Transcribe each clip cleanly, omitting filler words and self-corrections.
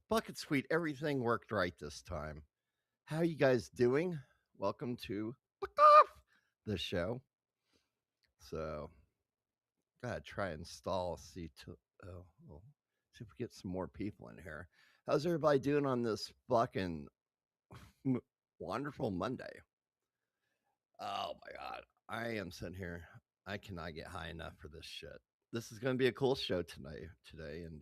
Bucket Sweet, everything worked right this time. How you guys doing? Welcome to the show. So, gotta try and stall. See if we get some more people in here. How's everybody doing on this fucking wonderful Monday? Oh my god, I am sitting here. I cannot get high enough for this shit. This is gonna be a cool show today, and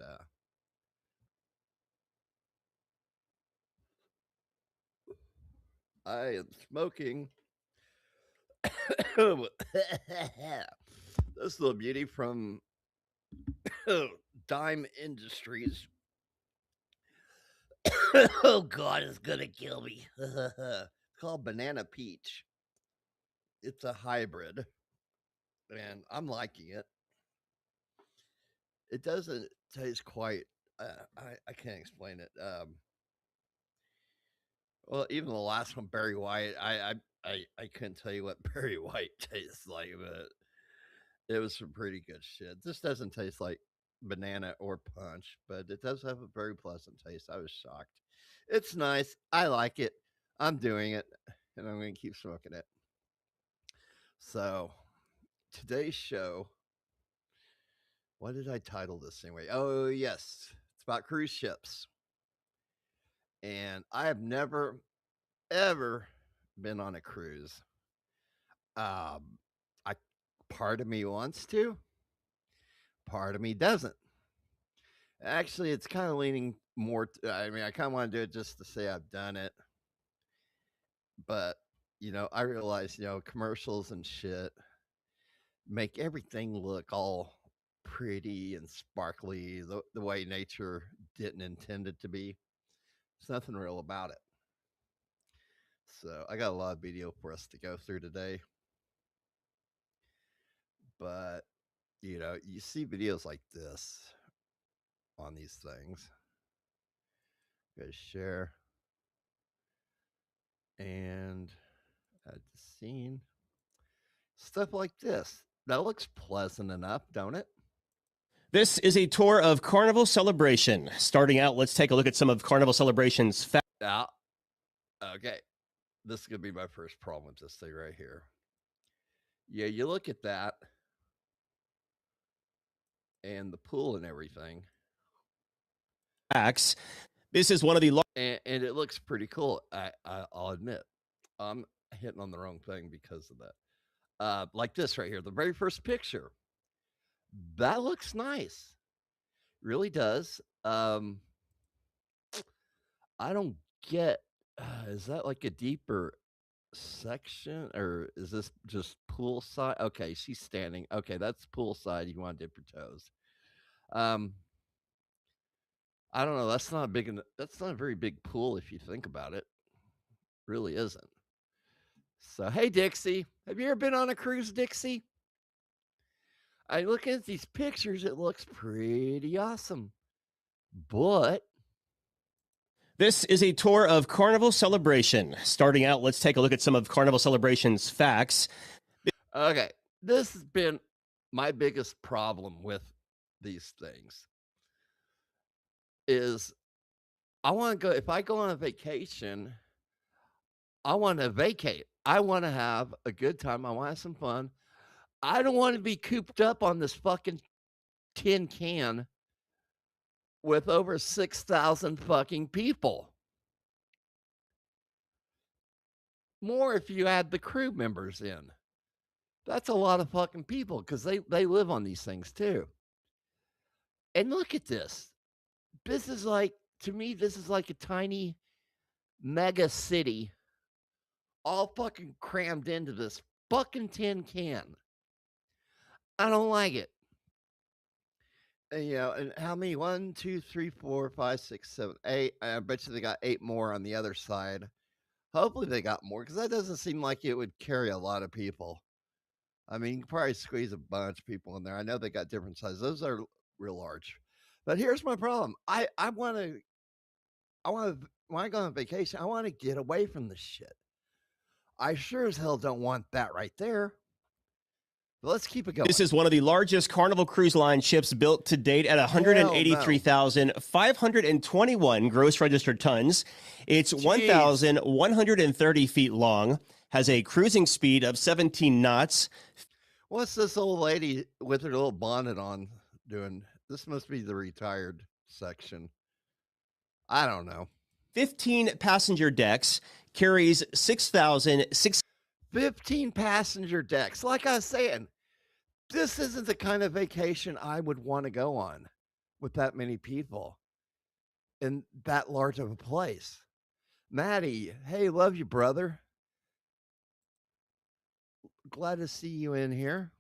I am smoking. This little beauty from Dime Industries. Oh God, it's gonna kill me. It's called Banana Peach. It's a hybrid, and I'm liking it. It doesn't taste quite. I can't explain it. Well, even the last one, Berry White, I couldn't tell you what Berry White tastes like, but it was some pretty good shit. This doesn't taste like banana or punch, but it does have a very pleasant taste. I was shocked. It's nice. I like it. I'm doing it, and I'm going to keep smoking it. So, today's show, what did I title this anyway? Oh, yes. It's about cruise ships. And I have never, ever been on a cruise. I Part of me wants to, part of me doesn't. Actually, it's kind of leaning more. I mean, I kind of want to do it just to say I've done it, but I realize commercials and shit make everything look all pretty and sparkly the way nature didn't intend it to be. There's nothing real about it. So I got a lot of video for us to go through today. But, you see videos like this on these things. Go share and add to scene. Stuff like this. That looks pleasant enough, don't it? This is a tour of Carnival Celebration. Starting out, let's take a look at some of Carnival Celebration's Okay. This is going to be my first problem with this thing right here. Yeah, you look at that and the pool and everything. facts. This is one of the and it looks pretty cool. I'll admit. I'm hitting on the wrong thing because of that. Like this right here, the very first picture. That looks nice. Really does. I don't get, is that like a deeper section or is this just poolside? Okay, she's standing. Okay, that's poolside. You want to dip your toes. I don't know. That's not a very big pool if you think about it. Really isn't. So, hey, Dixie, have you ever been on a cruise, Dixie? I look at these pictures, it looks pretty awesome. But this is a tour of Carnival Celebration. Starting out, let's take a look at some of Carnival Celebration's facts. Okay, this has been my biggest problem with these things. Is I want to go, if I go on a vacation, I want to vacate. I want to have a good time. I want to have some fun. I don't want to be cooped up on this fucking tin can with over 6,000 fucking people. More if you add the crew members in. That's a lot of fucking people because they live on these things too. And look at this. This is like, to me, this is like a tiny mega city all fucking crammed into this fucking tin can. I don't like it. And how many? 1, 2, 3, 4, 5, 6, 7, 8. I bet you they got 8 more on the other side. Hopefully they got more because that doesn't seem like it would carry a lot of people. I mean, you can probably squeeze a bunch of people in there. I know they got different sizes. Those are real large. But here's my problem. I want to, when I go on vacation, I want to get away from this shit. I sure as hell don't want that right there. But let's keep it going. This is one of the largest Carnival Cruise Line ships built to date at 183,521 gross registered tons. It's 1,130 feet long, has a cruising speed of 17 knots. What's this old lady with her little bonnet on doing? This must be the retired section. I don't know. 15 passenger decks, carries 15 passenger decks. Like I was saying, this isn't the kind of vacation I would want to go on with that many people in that large of a place. Maddie, hey, love you, brother. Glad to see you in here.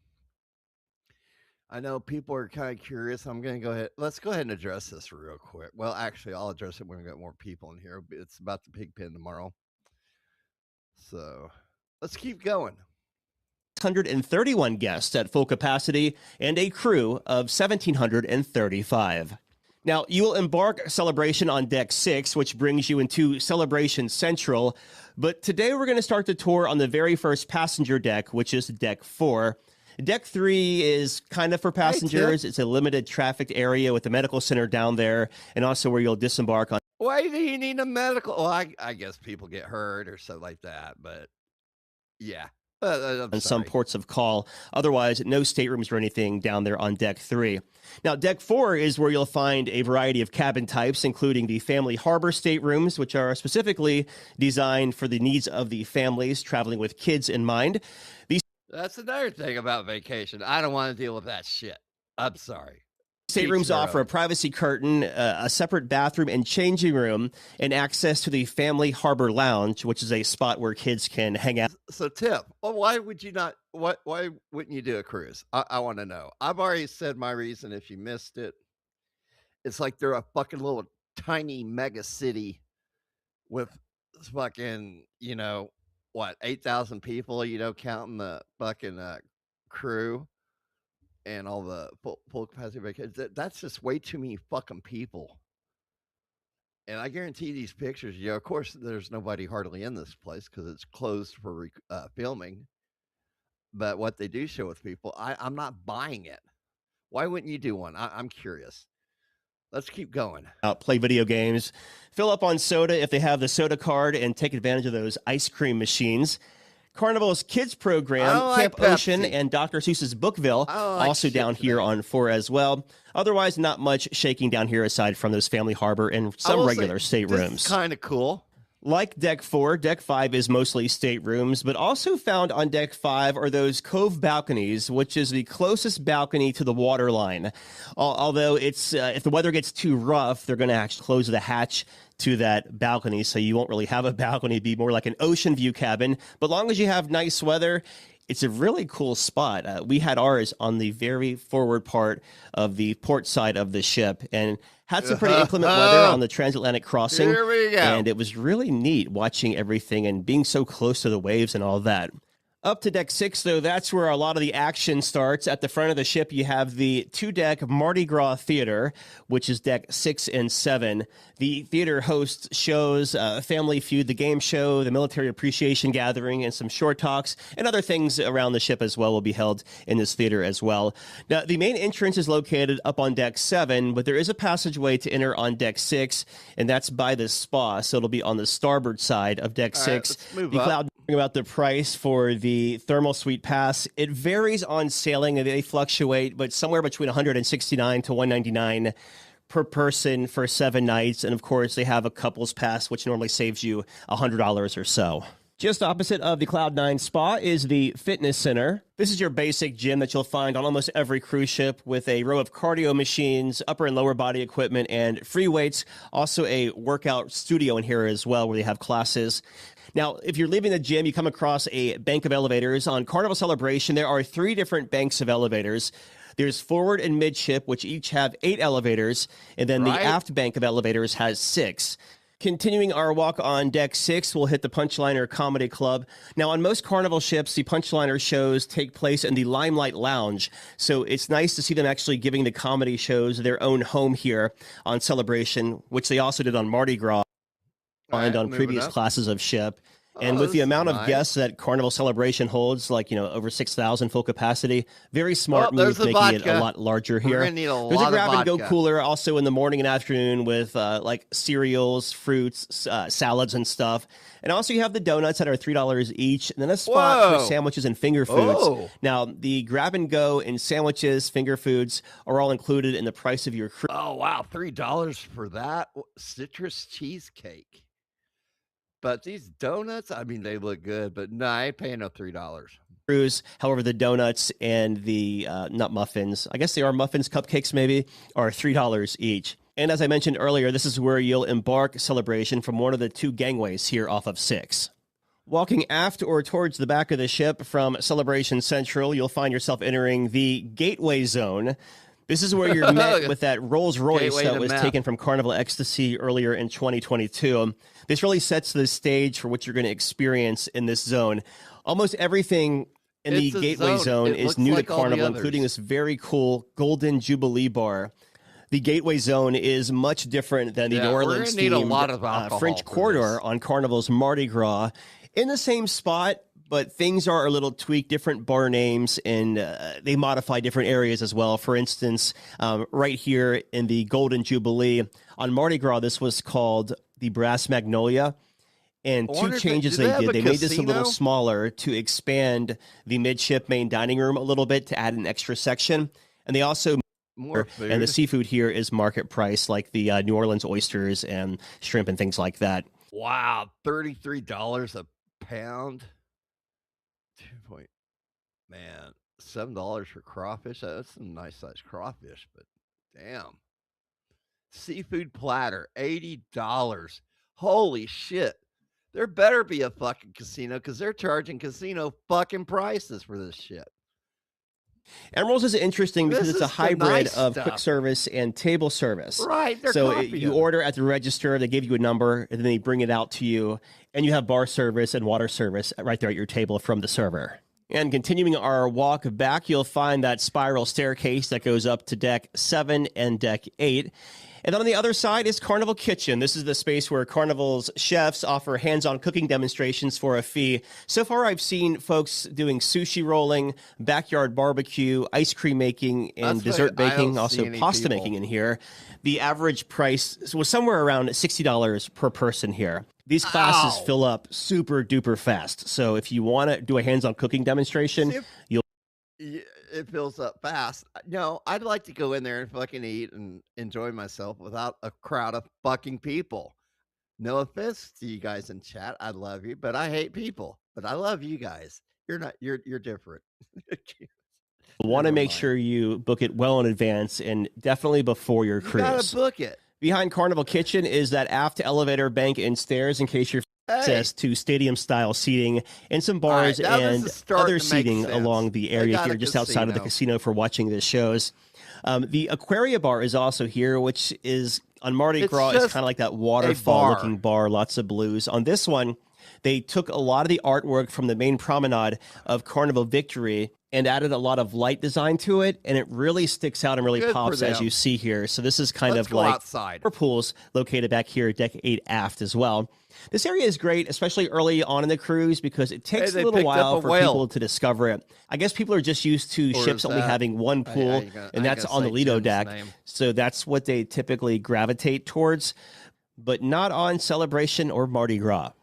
I know people are kind of curious. I'm going to go ahead. Let's go ahead and address this real quick. Well, actually, I'll address it when we get more people in here. It's about the pig pen tomorrow. So let's keep going. 631 guests at full capacity and a crew of 1,735. Now, you will embark Celebration on Deck 6, which brings you into Celebration Central. But today we're going to start the tour on the very first passenger deck, which is Deck 4. Deck 3 is kind of for passengers. It's a limited traffic area with the medical center down there and also where you'll disembark on. Why do you need a medical? Well, I guess people get hurt or something like that, but yeah. And some ports of call. Otherwise, no staterooms or anything down there on Deck 3. Now, Deck 4 is where you'll find a variety of cabin types, including the family harbor staterooms, which are specifically designed for the needs of the families traveling with kids in mind. That's another thing about vacation. I don't want to deal with that shit. I'm sorry. Staterooms offer a privacy curtain, a separate bathroom and changing room, and access to the Family Harbor Lounge, which is a spot where kids can hang out. So, Tip, well, why would you not? Why wouldn't you do a cruise? I want to know. I've already said my reason. If you missed it, it's like they're a fucking little tiny mega city with fucking, what, 8,000 people, counting the fucking crew and all the full capacity vacations. That's just way too many fucking people. And I guarantee these pictures, of course, there's nobody hardly in this place because it's closed for filming. But what they do show with people, I'm not buying it. Why wouldn't you do one? I'm curious. Let's keep going. Play video games, fill up on soda if they have the soda card, and take advantage of those ice cream machines. Carnival's kids program, Camp Ocean, and Dr. Seuss's Bookville, also down here on 4 as well. Otherwise, not much shaking down here aside from those Family Harbor and some regular staterooms. Kind of cool. Like Deck 4, Deck 5 is mostly staterooms, but also found on Deck 5 are those cove balconies, which is the closest balcony to the water line. Although it's if the weather gets too rough, they're going to actually close the hatch to that balcony, so you won't really have a balcony. It'd be more like an ocean view cabin. But long as you have nice weather, it's a really cool spot. We had ours on the very forward part of the port side of the ship and had some pretty inclement weather on the transatlantic crossing. Here we go. And it was really neat watching everything and being so close to the waves and all that. Up to Deck 6, though, that's where a lot of the action starts. At the front of the ship, you have the 2-deck Mardi Gras Theater, which is Deck 6 and 7. The theater hosts shows, Family Feud, the game show, the military appreciation gathering, and some short talks, and other things around the ship as well will be held in this theater as well. Now, the main entrance is located up on Deck 7, but there is a passageway to enter on Deck 6, and that's by the spa, so it'll be on the starboard side of Deck 6. Right, the Cloud about the price for the thermal suite pass. It varies on sailing and they fluctuate, but somewhere between $169 to $199 per person for 7 nights. And of course, they have a couples pass, which normally saves you $100 or so. Just opposite of the Cloud9 Spa is the Fitness Center. This is your basic gym that you'll find on almost every cruise ship with a row of cardio machines, upper and lower body equipment, and free weights. Also a workout studio in here as well where they have classes. Now, if you're leaving the gym, you come across a bank of elevators. On Carnival Celebration, there are 3 different banks of elevators. There's forward and midship, which each have 8 elevators, and then the aft bank of elevators has 6. Continuing our walk on Deck 6, we'll hit the Punchliner Comedy Club. Now, on most Carnival ships, the Punchliner shows take place in the Limelight Lounge, so it's nice to see them actually giving the comedy shows their own home here on Celebration, which they also did on Mardi Gras. Find on previous classes of ship. And with the amount of guests that Carnival Celebration holds, like, over 6,000 full capacity, very smart move making it a lot larger here. There's a grab-and-go cooler also in the morning and afternoon with, like, cereals, fruits, salads and stuff. And also you have the donuts that are $3 each, and then a spot for sandwiches and finger foods. Now, the grab-and-go and sandwiches, finger foods are all included in the price of your cruise. Oh, wow, $3 for that? Citrus cheesecake. But these donuts, I mean, they look good, but no, I ain't paying no $3. Cruise. However, the donuts and the nut muffins, I guess they are muffins, cupcakes maybe, are $3 each. And as I mentioned earlier, this is where you'll embark Celebration from one of the 2 gangways here off of 6. Walking aft or towards the back of the ship from Celebration Central, you'll find yourself entering the Gateway Zone. This is where you're met with that Rolls Royce that was taken from Carnival Ecstasy earlier in 2022. This really sets the stage for what you're going to experience in this zone. Almost everything in the Gateway Zone is new to Carnival, including this very cool Golden Jubilee bar. The Gateway Zone is much different than the New Orleans themed French Corridor on Carnival's Mardi Gras. In the same spot, but things are a little tweaked, different bar names, and they modify different areas as well. For instance, right here in the Golden Jubilee, on Mardi Gras, this was called the Brass Magnolia. And 2 changes they did. They made this a little smaller to expand the midship main dining room a little bit to add an extra section. And they also and the seafood here is market price, like the New Orleans oysters and shrimp and things like that. Wow, $33 a pound. Man, $7 for crawfish. That's some nice sized crawfish, but damn. Seafood platter, $80. Holy shit. There better be a fucking casino because they're charging casino fucking prices for this shit. Emerald's is interesting because This it's a is the hybrid nice of quick stuff. service and table service. Right, they're So copying. you order at the register, they give you a number, and then they bring it out to you, and you have bar service and water service right there at your table from the server. And continuing our walk back, you'll find that spiral staircase that goes up to deck 7 and deck 8. And then on the other side is Carnival Kitchen. This is the space where Carnival's chefs offer hands-on cooking demonstrations for a fee. So far, I've seen folks doing sushi rolling, backyard barbecue, ice cream making, and dessert baking, also pasta making in here. The average price was somewhere around $60 per person here. These classes fill up super duper fast. So if you want to do a hands-on cooking demonstration, it fills up fast. No, I'd like to go in there and fucking eat and enjoy myself without a crowd of fucking people. No offense to you guys in chat. I love you, but I hate people. But I love you guys. You're different. Want to make sure you book it well in advance and definitely before your cruise. You gotta book it. Behind Carnival Kitchen is that aft elevator, bank, and stairs in case you're access to stadium-style seating and some bars and other seating along the area here just outside of the casino for watching the shows. The Aquaria Bar is also here, which is on Mardi Gras. It's kind of like that waterfall-looking bar, lots of blues. On this one, they took a lot of the artwork from the main promenade of Carnival Victory and added a lot of light design to it, and it really sticks out and really pops as you see here. So this is kind of like our pools located back here at deck 8 aft as well. This area is great, especially early on in the cruise, because it takes a little while for people to discover it. I guess people are just used to ships only having one pool, and that's on the Lido deck. So that's what they typically gravitate towards, but not on Celebration or Mardi Gras.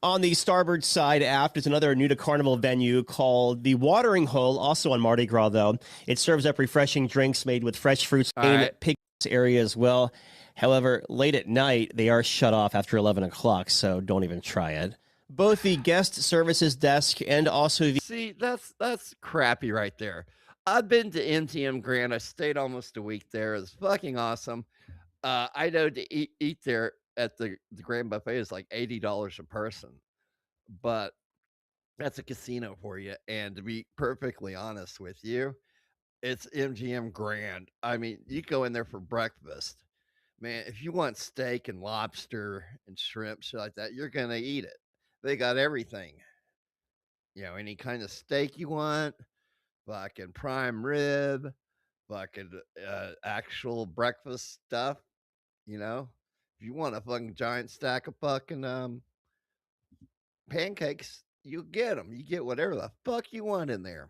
On the starboard side aft is another new to Carnival venue called the Watering Hole, also on Mardi Gras, though. It serves up refreshing drinks made with fresh fruits in pig area as well. However, late at night, they are shut off after 11 o'clock, so don't even try it. Both the guest services desk and also the... See, that's crappy right there. I've been to MGM Grand. I stayed almost a week there. It was fucking awesome. I know to eat there at the Grand Buffet is like $80 a person, but that's a casino for you. And to be perfectly honest with you, it's MGM Grand. I mean, you go in there for breakfast. Man, if you want steak and lobster and shrimp, shit like that, you're going to eat it. They got everything. You know, any kind of steak you want, fucking prime rib, fucking actual breakfast stuff, you know? If you want a fucking giant stack of fucking pancakes, you get them. You get whatever the fuck you want in there.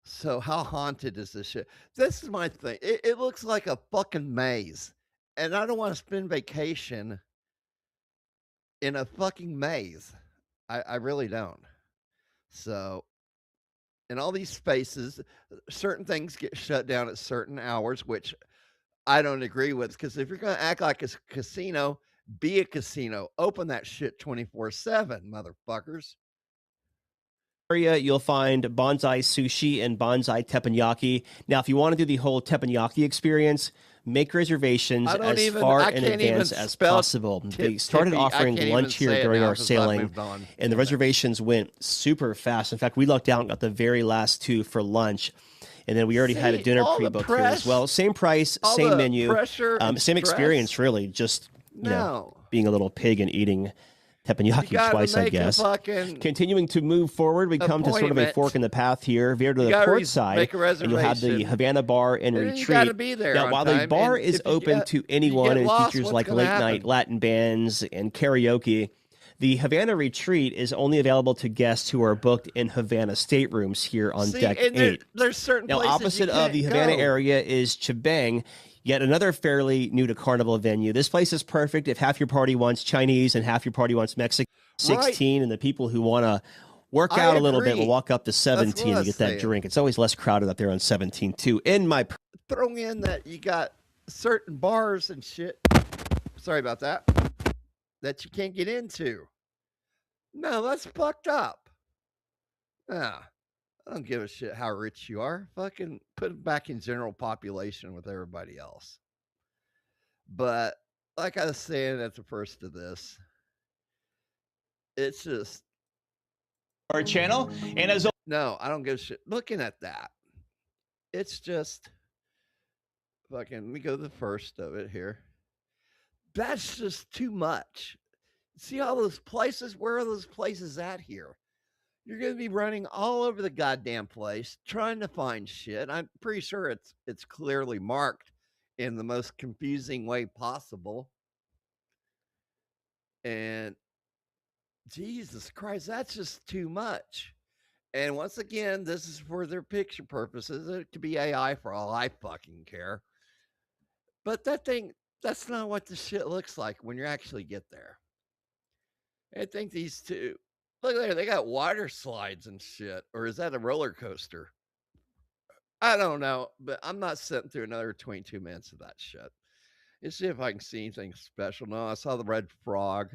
So how haunted is this shit? This is my thing. It looks like a fucking maze. And I don't want to spend vacation in a fucking maze. I really don't. So in all these spaces, certain things get shut down at certain hours, which I don't agree with. Because if you're going to act like a casino, be a casino. Open that shit 24/7, motherfuckers. Area, you'll find bonsai sushi and bonsai teppanyaki. Now, if you want to do the whole teppanyaki experience, make reservations as far in advance as possible. They started offering lunch here during our sailing, and the reservations went super fast. In fact, we lucked out and got the very last two for lunch. And then we already had a dinner pre-booked here as well. Same price, same menu, same experience, really. Just, you know, being a little pig and eating teppanyaki twice, I guess. Continuing to move forward, we come to sort of a fork in the path here. Veer to the port side, and you'll have the Havana Bar and Retreat. Now, while the bar is open to anyone and features like late-night Latin bands and karaoke, the Havana Retreat is only available to guests who are booked in Havana staterooms here on deck 8. There's certain now, opposite of the Havana area is Chibang, yet another fairly new to Carnival venue. This place is perfect if half your party wants Chinese and half your party wants Mexican. 16, and the people who want to work out a little bit will walk up to 17 and get that drink. It's always less crowded up there on 17 too. Throwing in that you got certain bars and shit. Sorry about that. That you can't get into. No, that's fucked up. Nah, I don't give a shit how rich you are. Fucking put it back in general population with everybody else. But like I was saying at the first of this, it's just our channel, and as No, I don't give a shit. Looking at that, it's just fucking. Let me go to the first of it here. That's just too much. See all those places? Where are those places at here? You're going to be running all over the goddamn place trying to find shit. I'm pretty sure it's clearly marked in the most confusing way possible. And Jesus Christ, that's just too much. And once again, this is for their picture purposes. It could be AI for all I fucking care. But that's not what the shit looks like when you actually get there. I think these two, look there, they got water slides and shit. Or is that a roller coaster? I don't know, but I'm not sitting through another 22 minutes of that shit. Let's see if I can see anything special. No, I saw the Red Frog,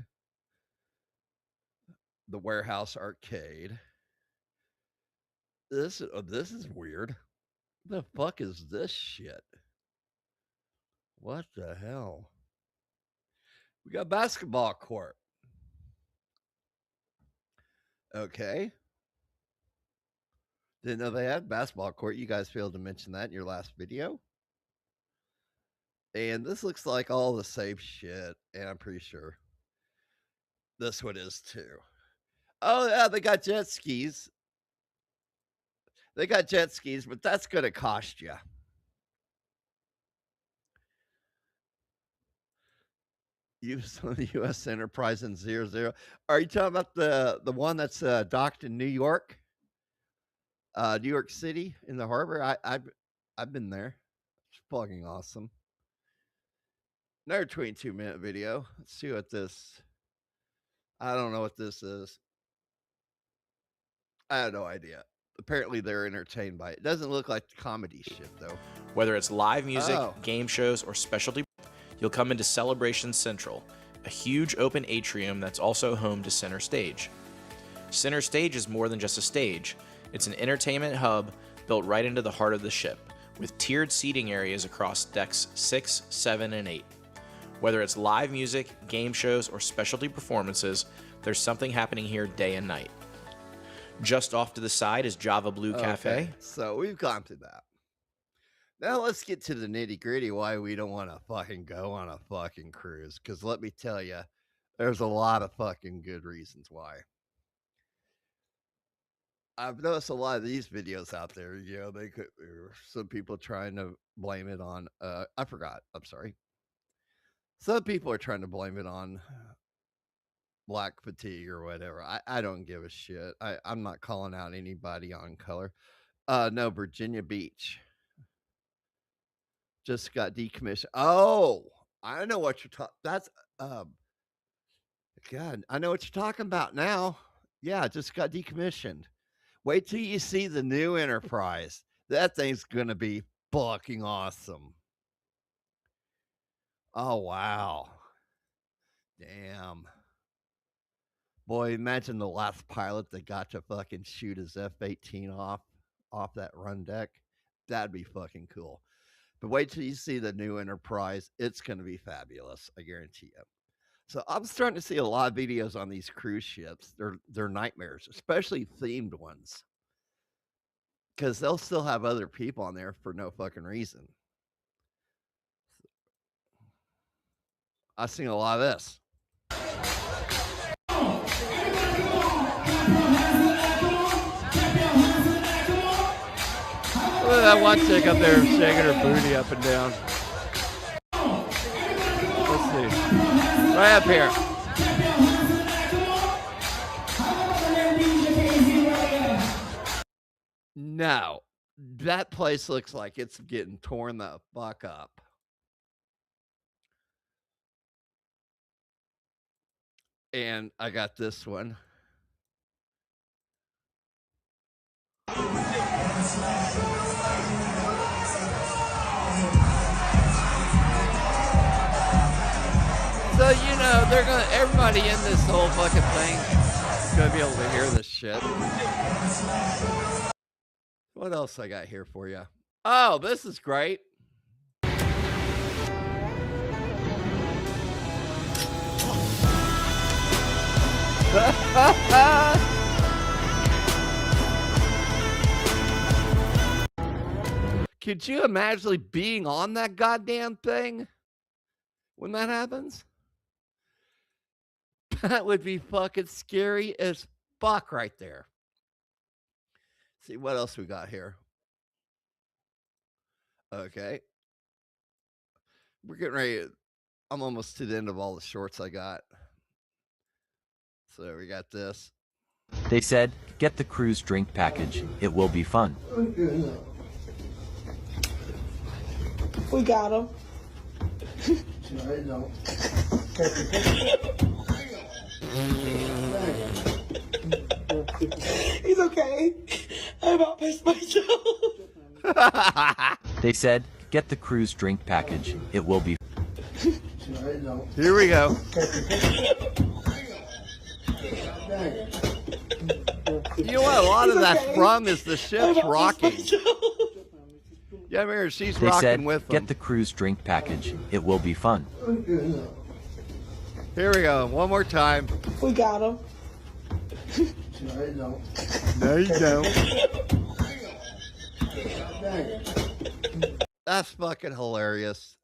the Warehouse Arcade. This is weird. The fuck is this shit? What the hell? We got basketball court. Okay. Didn't know they had basketball court. You guys failed to mention that in your last video. And this looks like all the same shit. And I'm pretty sure this one is too. Oh, yeah, they got jet skis. They got jet skis, but that's going to cost you. Use the U.S. Enterprise in 00. Are you talking about the one that's docked in New York? New York City in the harbor? I've been there. It's fucking awesome. Another 22-minute video. Let's see what this... I don't know what this is. I have no idea. Apparently they're entertained by it. It doesn't look like comedy shit, though. Whether it's live music, game shows, or specialty, you'll come into Celebration Central, a huge open atrium that's also home to Center Stage. Center Stage is more than just a stage. It's an entertainment hub built right into the heart of the ship, with tiered seating areas across decks 6, 7, and 8. Whether it's live music, game shows, or specialty performances, there's something happening here day and night. Just off to the side is Java Blue Cafe. Okay, so we've gone through that. Now let's get to the nitty gritty why we don't want to fucking go on a fucking cruise. Because let me tell you, there's a lot of fucking good reasons why. I've noticed a lot of these videos out there, you know, some people trying to blame it on, I forgot, I'm sorry. Some people are trying to blame it on black fatigue or whatever. I don't give a shit. I'm not calling out anybody on color. No, Virginia Beach just got decommissioned. Oh, I know what you're talking. That's God, I know what you're talking about now. Yeah, it just got decommissioned. Wait till you see the new Enterprise. That thing's gonna be fucking awesome. Oh wow, damn. Boy, imagine the last pilot that got to fucking shoot his F-18 off that run deck. That'd be fucking cool. But wait till you see the new Enterprise. It's going to be fabulous. I guarantee you. So I'm starting to see a lot of videos on these cruise ships. They're nightmares, especially themed ones. Because they'll still have other people on there for no fucking reason. I've seen a lot of this. Look at that one chick up there shaking her booty up and down. Let's see. Right up here. No. That place looks like it's getting torn the fuck up. And I got this one. So, you know, everybody in this whole fucking thing is gonna be able to hear this shit. What else I got here for you? Oh, this is great. Could you imagine being on that goddamn thing when that happens? That would be fucking scary as fuck right there. See what else we got here. Okay. We're getting ready. I'm almost to the end of all the shorts I got. So we got this. They said, get the cruise drink package. It will be fun. We got him. He's okay. I about pissed myself. They said, get the cruise drink package. It will be. Here we go. You know what? A lot of that's from is the ship's rocking. Yeah, Mary, she's They rocking said, with them. get the cruise drink package. It will be fun. Here we go. One more time. We got him. No, you don't. That's fucking hilarious.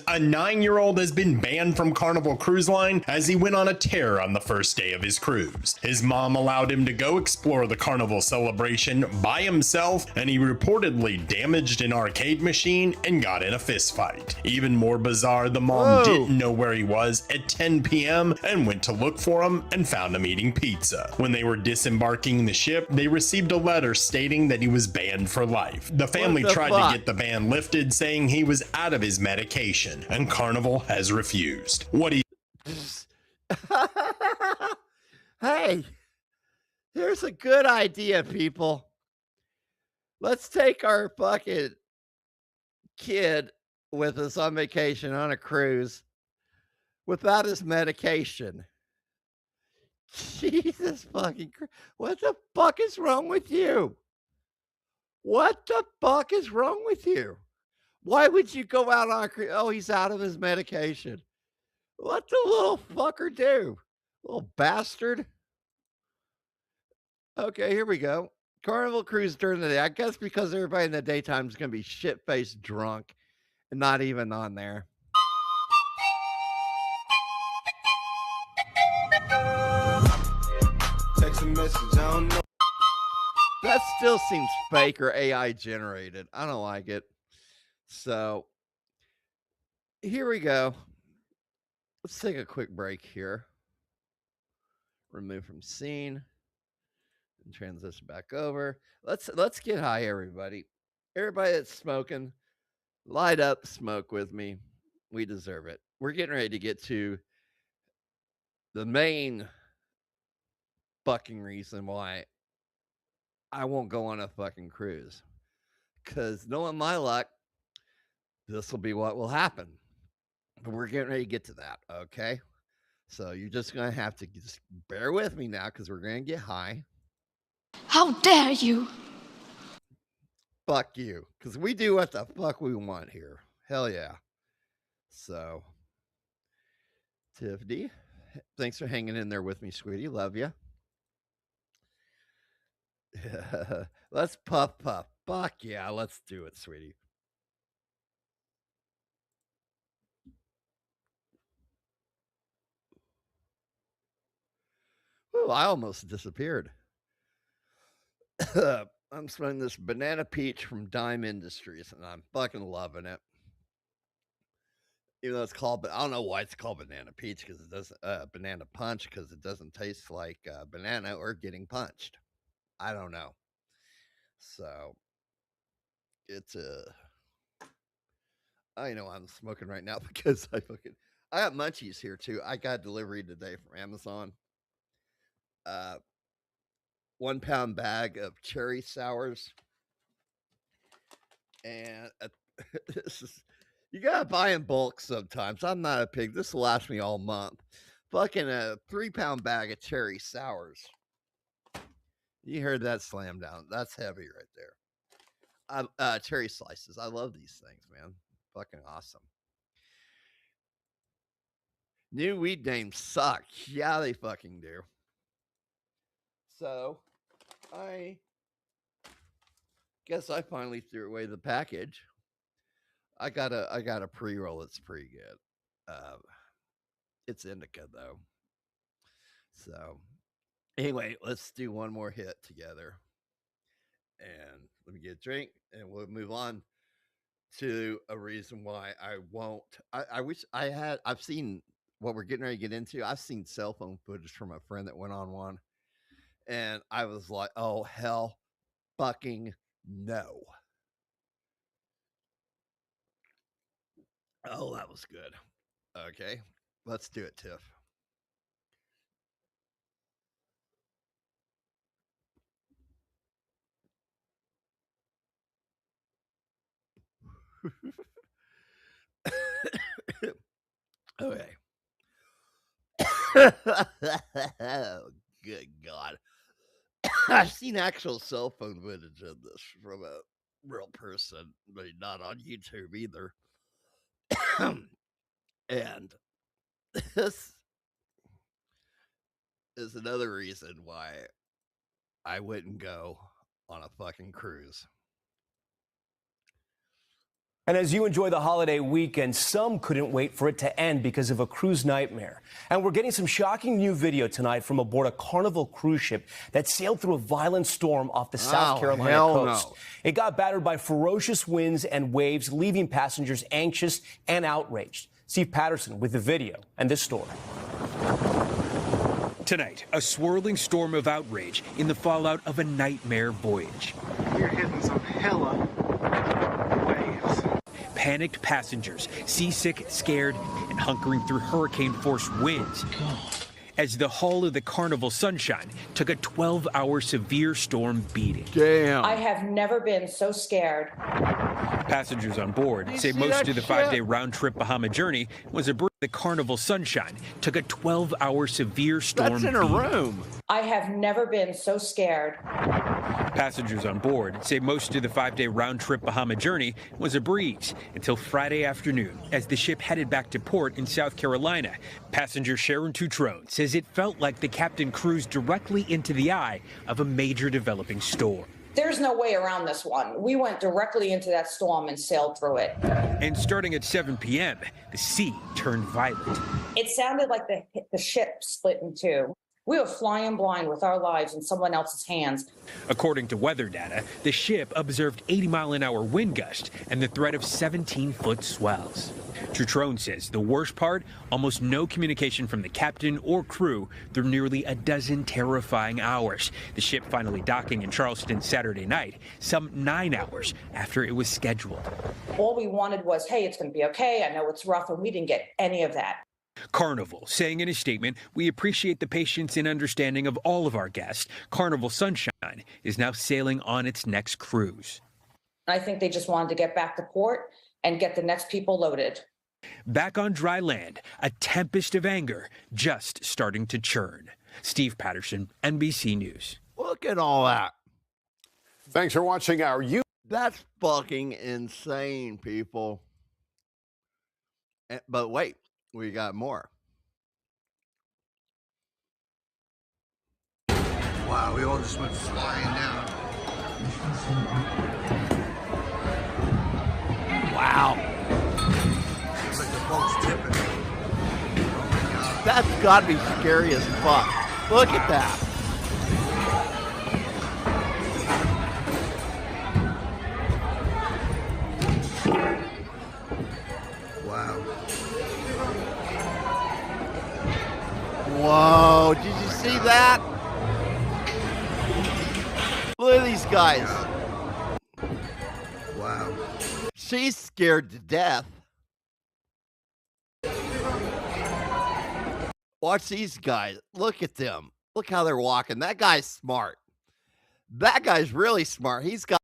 A 9-year-old has been banned from Carnival Cruise Line as he went on a tear on the first day of his cruise. His mom allowed him to go explore the Carnival celebration by himself, and he reportedly damaged an arcade machine and got in a fist fight. Even more bizarre, the mom didn't know where he was at 10 p.m. and went to look for him and found him eating pizza. When they were disembarking the ship, they received a letter stating that he was banned for life. The family tried to get the ban lifted, saying he was out of his medication, and Carnival has refused. What do you... Hey, here's a good idea, people. Let's take our fucking kid with us on vacation on a cruise without his medication. Jesus fucking Christ. What the fuck is wrong with you? What the fuck is wrong with you? Why would you go out on a cruise? Oh, he's out of his medication. What the little fucker do? Little bastard. Okay, here we go. Carnival cruise during the day. I guess because everybody in the daytime is going to be shit-faced drunk and not even on there. Text a message, I don't know. That still seems fake or AI generated. I don't like it. So here we go. Let's take a quick break here. Remove from scene and transition back over. Let's get high, everybody. Everybody that's smoking, light up, smoke with me. We deserve it. We're getting ready to get to the main fucking reason why I won't go on a fucking cruise. Because knowing my luck, this will be what will happen. But we're getting ready to get to that, okay? So you're just going to have to just bear with me now because we're going to get high. How dare you? Fuck you. Because we do what the fuck we want here. Hell yeah. So, Tiffany, thanks for hanging in there with me, sweetie. Love you. Let's puff. Fuck yeah, let's do it, sweetie. Ooh, I almost disappeared. I'm smoking this banana peach from Dime Industries, and I'm fucking loving it. Even though it's called, but I don't know why it's called banana peach because it doesn't banana punch because it doesn't taste like banana or getting punched. I don't know. So it's I know I'm smoking right now because I got munchies here too. I got delivery today from Amazon. 1 pound bag of cherry sours, and this is, you gotta buy in bulk sometimes. I'm not a pig. This will last me all month. Fucking a 3 pound bag of cherry sours. You heard that slam down. That's heavy right there. Cherry slices. I love these things, man. Fucking awesome. New weed names suck. Yeah, they fucking do. So, I guess I finally threw away the package. I got a pre-roll that's pretty good. It's indica though. So anyway, let's do one more hit together. And let me get a drink and we'll move on to a reason why I won't. I wish I've seen what we're getting ready to get into. I've seen cell phone footage from a friend that went on one. And I was like, oh, hell fucking no. Oh, that was good. Okay, let's do it, Tiff. Okay. Oh, good God. I've seen actual cell phone footage of this from a real person, but not on YouTube either. And this is another reason why I wouldn't go on a fucking cruise. And as you enjoy the holiday weekend, some couldn't wait for it to end because of a cruise nightmare. And we're getting some shocking new video tonight from aboard a Carnival cruise ship that sailed through a violent storm off the South Carolina coast. No. It got battered by ferocious winds and waves, leaving passengers anxious and outraged. Steve Patterson with the video and this story. Tonight, a swirling storm of outrage in the fallout of a nightmare voyage. We're hitting some hella waves. Panicked passengers, seasick, scared, and hunkering through hurricane-force winds. As the hull of the Carnival Sunshine took a 12-hour severe storm beating. Damn. I have never been so scared. Passengers on board say most of the 5-day round-trip Bahama journey was aboard the Carnival Sunshine took a 12-hour severe storm That's in a room. I have never been so scared. Passengers on board say most of the 5-day round-trip Bahama journey was a breeze until Friday afternoon as the ship headed back to port in South Carolina. Passenger Sharon Toutrone says it felt like the captain cruised directly into the eye of a major developing storm. There's no way around this one. We went directly into that storm and sailed through it. And starting at 7 p.m., the sea turned violent. It sounded like the ship split in two. We were flying blind with our lives in someone else's hands. According to weather data, the ship observed 80-mile-an-hour wind gust and the threat of 17-foot swells. Toutrone says the worst part, almost no communication from the captain or crew through nearly a dozen terrifying hours. The ship finally docking in Charleston Saturday night, some 9 hours after it was scheduled. All we wanted was, hey, it's going to be okay. I know it's rough, and we didn't get any of that. Carnival saying in a statement, we appreciate the patience and understanding of all of our guests. Carnival Sunshine is now sailing on its next cruise. I think they just wanted to get back to port and get the next people loaded. Back on dry land, a tempest of anger just starting to churn. Steve Patterson, NBC News. Look at all that. Thanks for watching our YouTube. That's fucking insane, people. But wait, we got more. Wow, we all just went flying down. Wow. Looks like the boat's tipping. Oh my God. That's gotta be scary as fuck. Look at that. Wow. Whoa, did you see that? Look at these guys. Wow. She's scared to death. Watch these guys. Look at them. Look how they're walking. That guy's smart. That guy's really smart. He's got...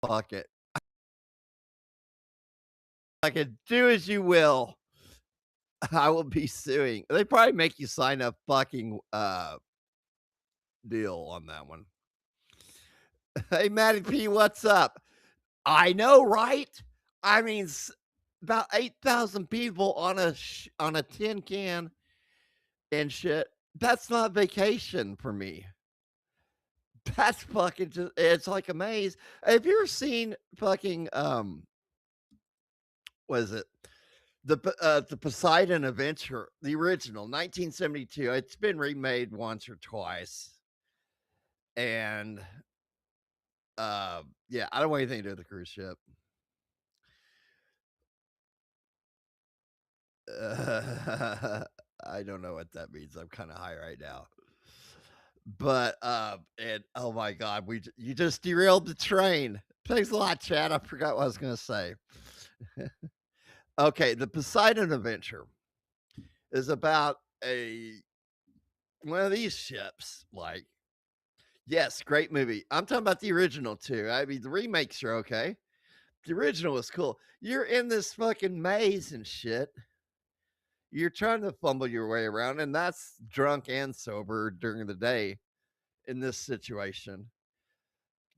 Fuck it. I can do as you will. I will be suing. They probably make you sign a fucking deal on that one. Hey, Matty P, what's up? I know, right? I mean, about 8,000 people on a tin can and shit. That's not vacation for me. That's fucking just, it's like a maze. Have you ever seen fucking, what is it? The Poseidon Adventure, the original, 1972. It's been remade once or twice. And, yeah, I don't want anything to do with the cruise ship. I don't know what that means. I'm kind of high right now. But and oh my god, you just derailed the train. Thanks a lot, Chad. I forgot what I was gonna say. Okay, the Poseidon Adventure is about one of these ships. Like, yes, great movie. I'm talking about the original too. I mean, the remakes are okay. The original was cool. You're in this fucking maze and shit. You're trying to fumble your way around, and that's drunk and sober during the day in this situation.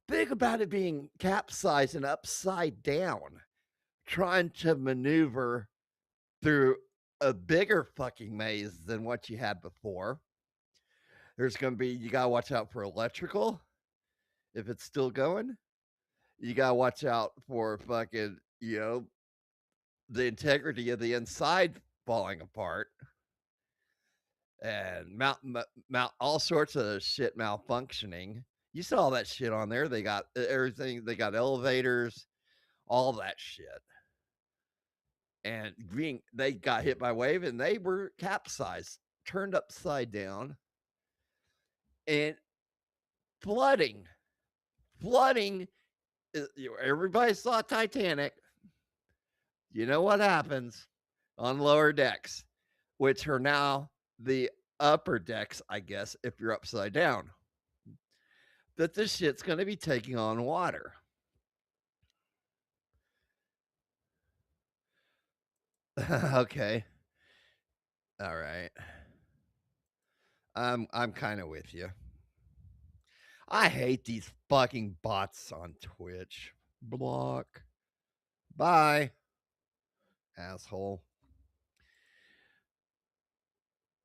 Think about it being capsized and upside down, trying to maneuver through a bigger fucking maze than what you had before. There's going to be, you got to watch out for electrical if it's still going. You got to watch out for fucking, the integrity of the inside falling apart, and all sorts of shit malfunctioning. You saw all that shit on there. They got everything. They got elevators, all that shit. And they got hit by a wave and they were capsized, turned upside down, and flooding. Everybody saw Titanic. You know what happens on lower decks, which are now the upper decks, I guess, if you're upside down. That this shit's going to be taking on water. Okay. All right. I'm kind of with you. I hate these fucking bots on Twitch. Block. Bye. Asshole.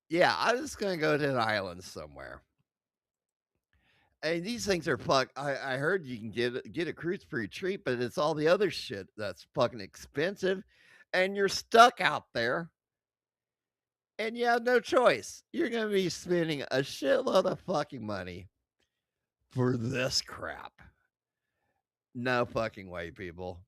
Yeah, I was going to go to an island somewhere. And these things are I heard you can get a cruise pretty cheap, but it's all the other shit that's fucking expensive. And you're stuck out there. And you have no choice. You're going to be spending a shitload of fucking money for this crap. No fucking way, people.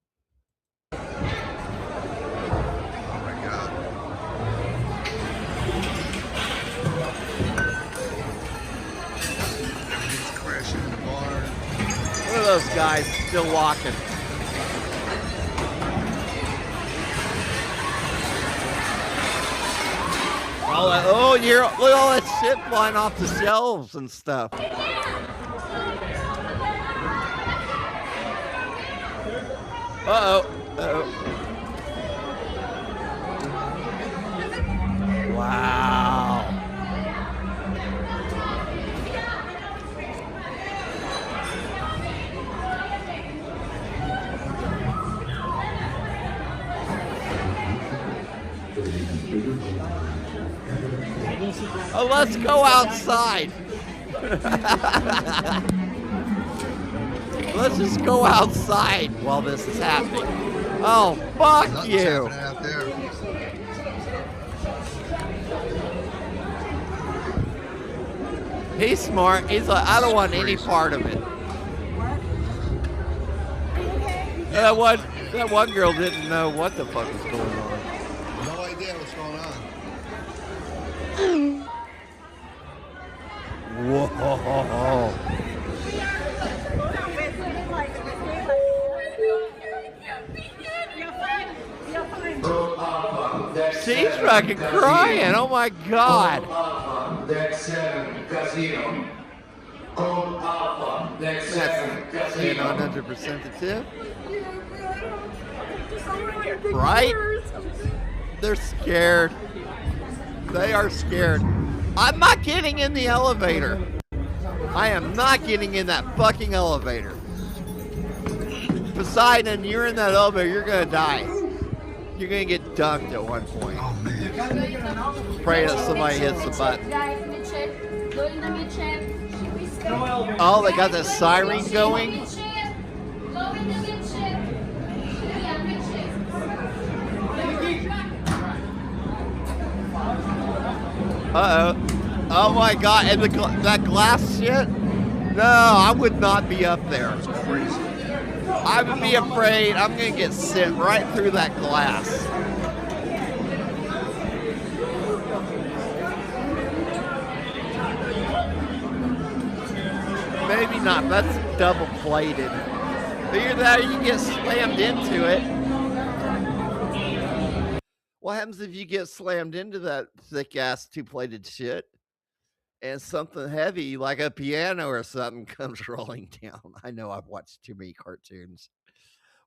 Look at those guys still walking. Look at all that shit flying off the shelves and stuff. Wow. Oh, let's go outside. Let's just go outside while this is happening. Oh, fuck you. He's smart. He's like, I don't want any part of it. That one girl didn't know what the fuck was going on. No idea what's going on. Whoa. She's fucking crying. Oh my god. Deck 7 Casino. Code Alpha. Deck 7 Casino. 100% the tip. Right? They're scared. They are scared. I'm not getting in the elevator. I am not getting in that fucking elevator. Poseidon, you're in that elevator, you're gonna die. You're gonna get dunked at one point. Oh, man. Pray that somebody hits the button. Guys, let me check. Go in the chat. Oh, they got the siren going. Uh-oh. Oh my God, and that glass shit? No, I would not be up there. I would be afraid I'm gonna get sent right through that glass. Maybe not, that's double plated. Either that or you get slammed into it. What happens if you get slammed into that thick ass two-plated shit and something heavy like a piano or something comes rolling down? I know I've watched too many cartoons.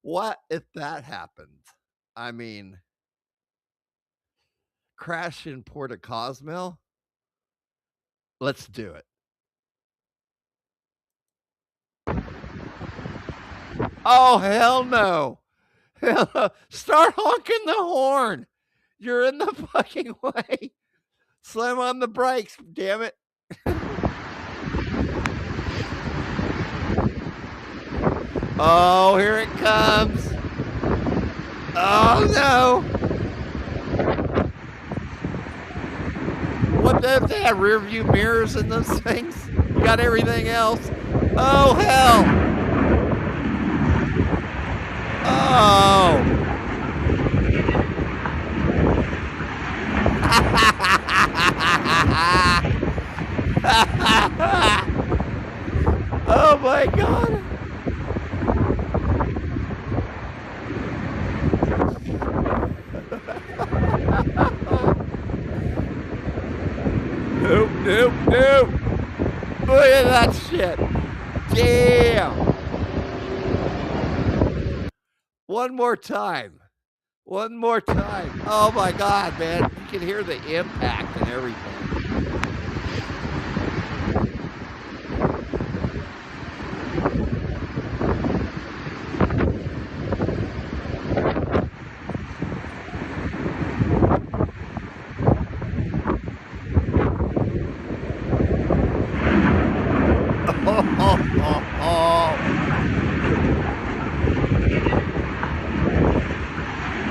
What if that happened? I mean, crash in Port of Cozumel? Let's do it. Oh, hell no. Hell no. Start honking the horn. You're in the fucking way. Slam on the brakes, damn it. Oh, here it comes. Oh, no. What if they have rear view mirrors in those things? You got everything else. Oh, hell. Oh. Oh my God. Nope, nope, nope. Look at that shit. Damn. One more time. One more time. Oh my God, man. You can hear the impact and everything.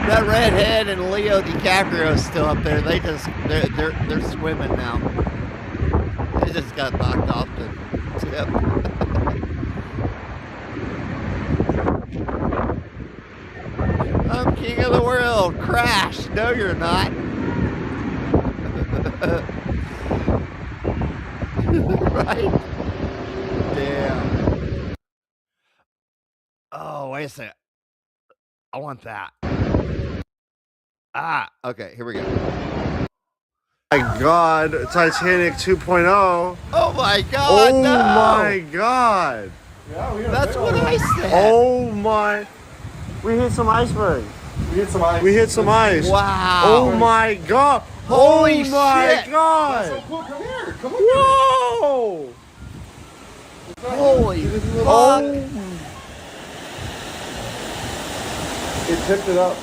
That redhead and Leo DiCaprio is still up there. They're swimming now. They just got knocked off the tip. I'm king of the world. Crash. No, you're not. Right? Damn. Oh, wait a second. I want that. Ah, okay, here we go. My God, Titanic 2.0. Oh my God, oh no. My God. Yeah, that's what I said. Oh my. We hit some iceberg. We hit some ice. We hit some ice. Wow. Oh my God. Holy oh my shit. God. So cool. Come here. Come on. Whoa. Holy fuck. Oh. It tipped it up.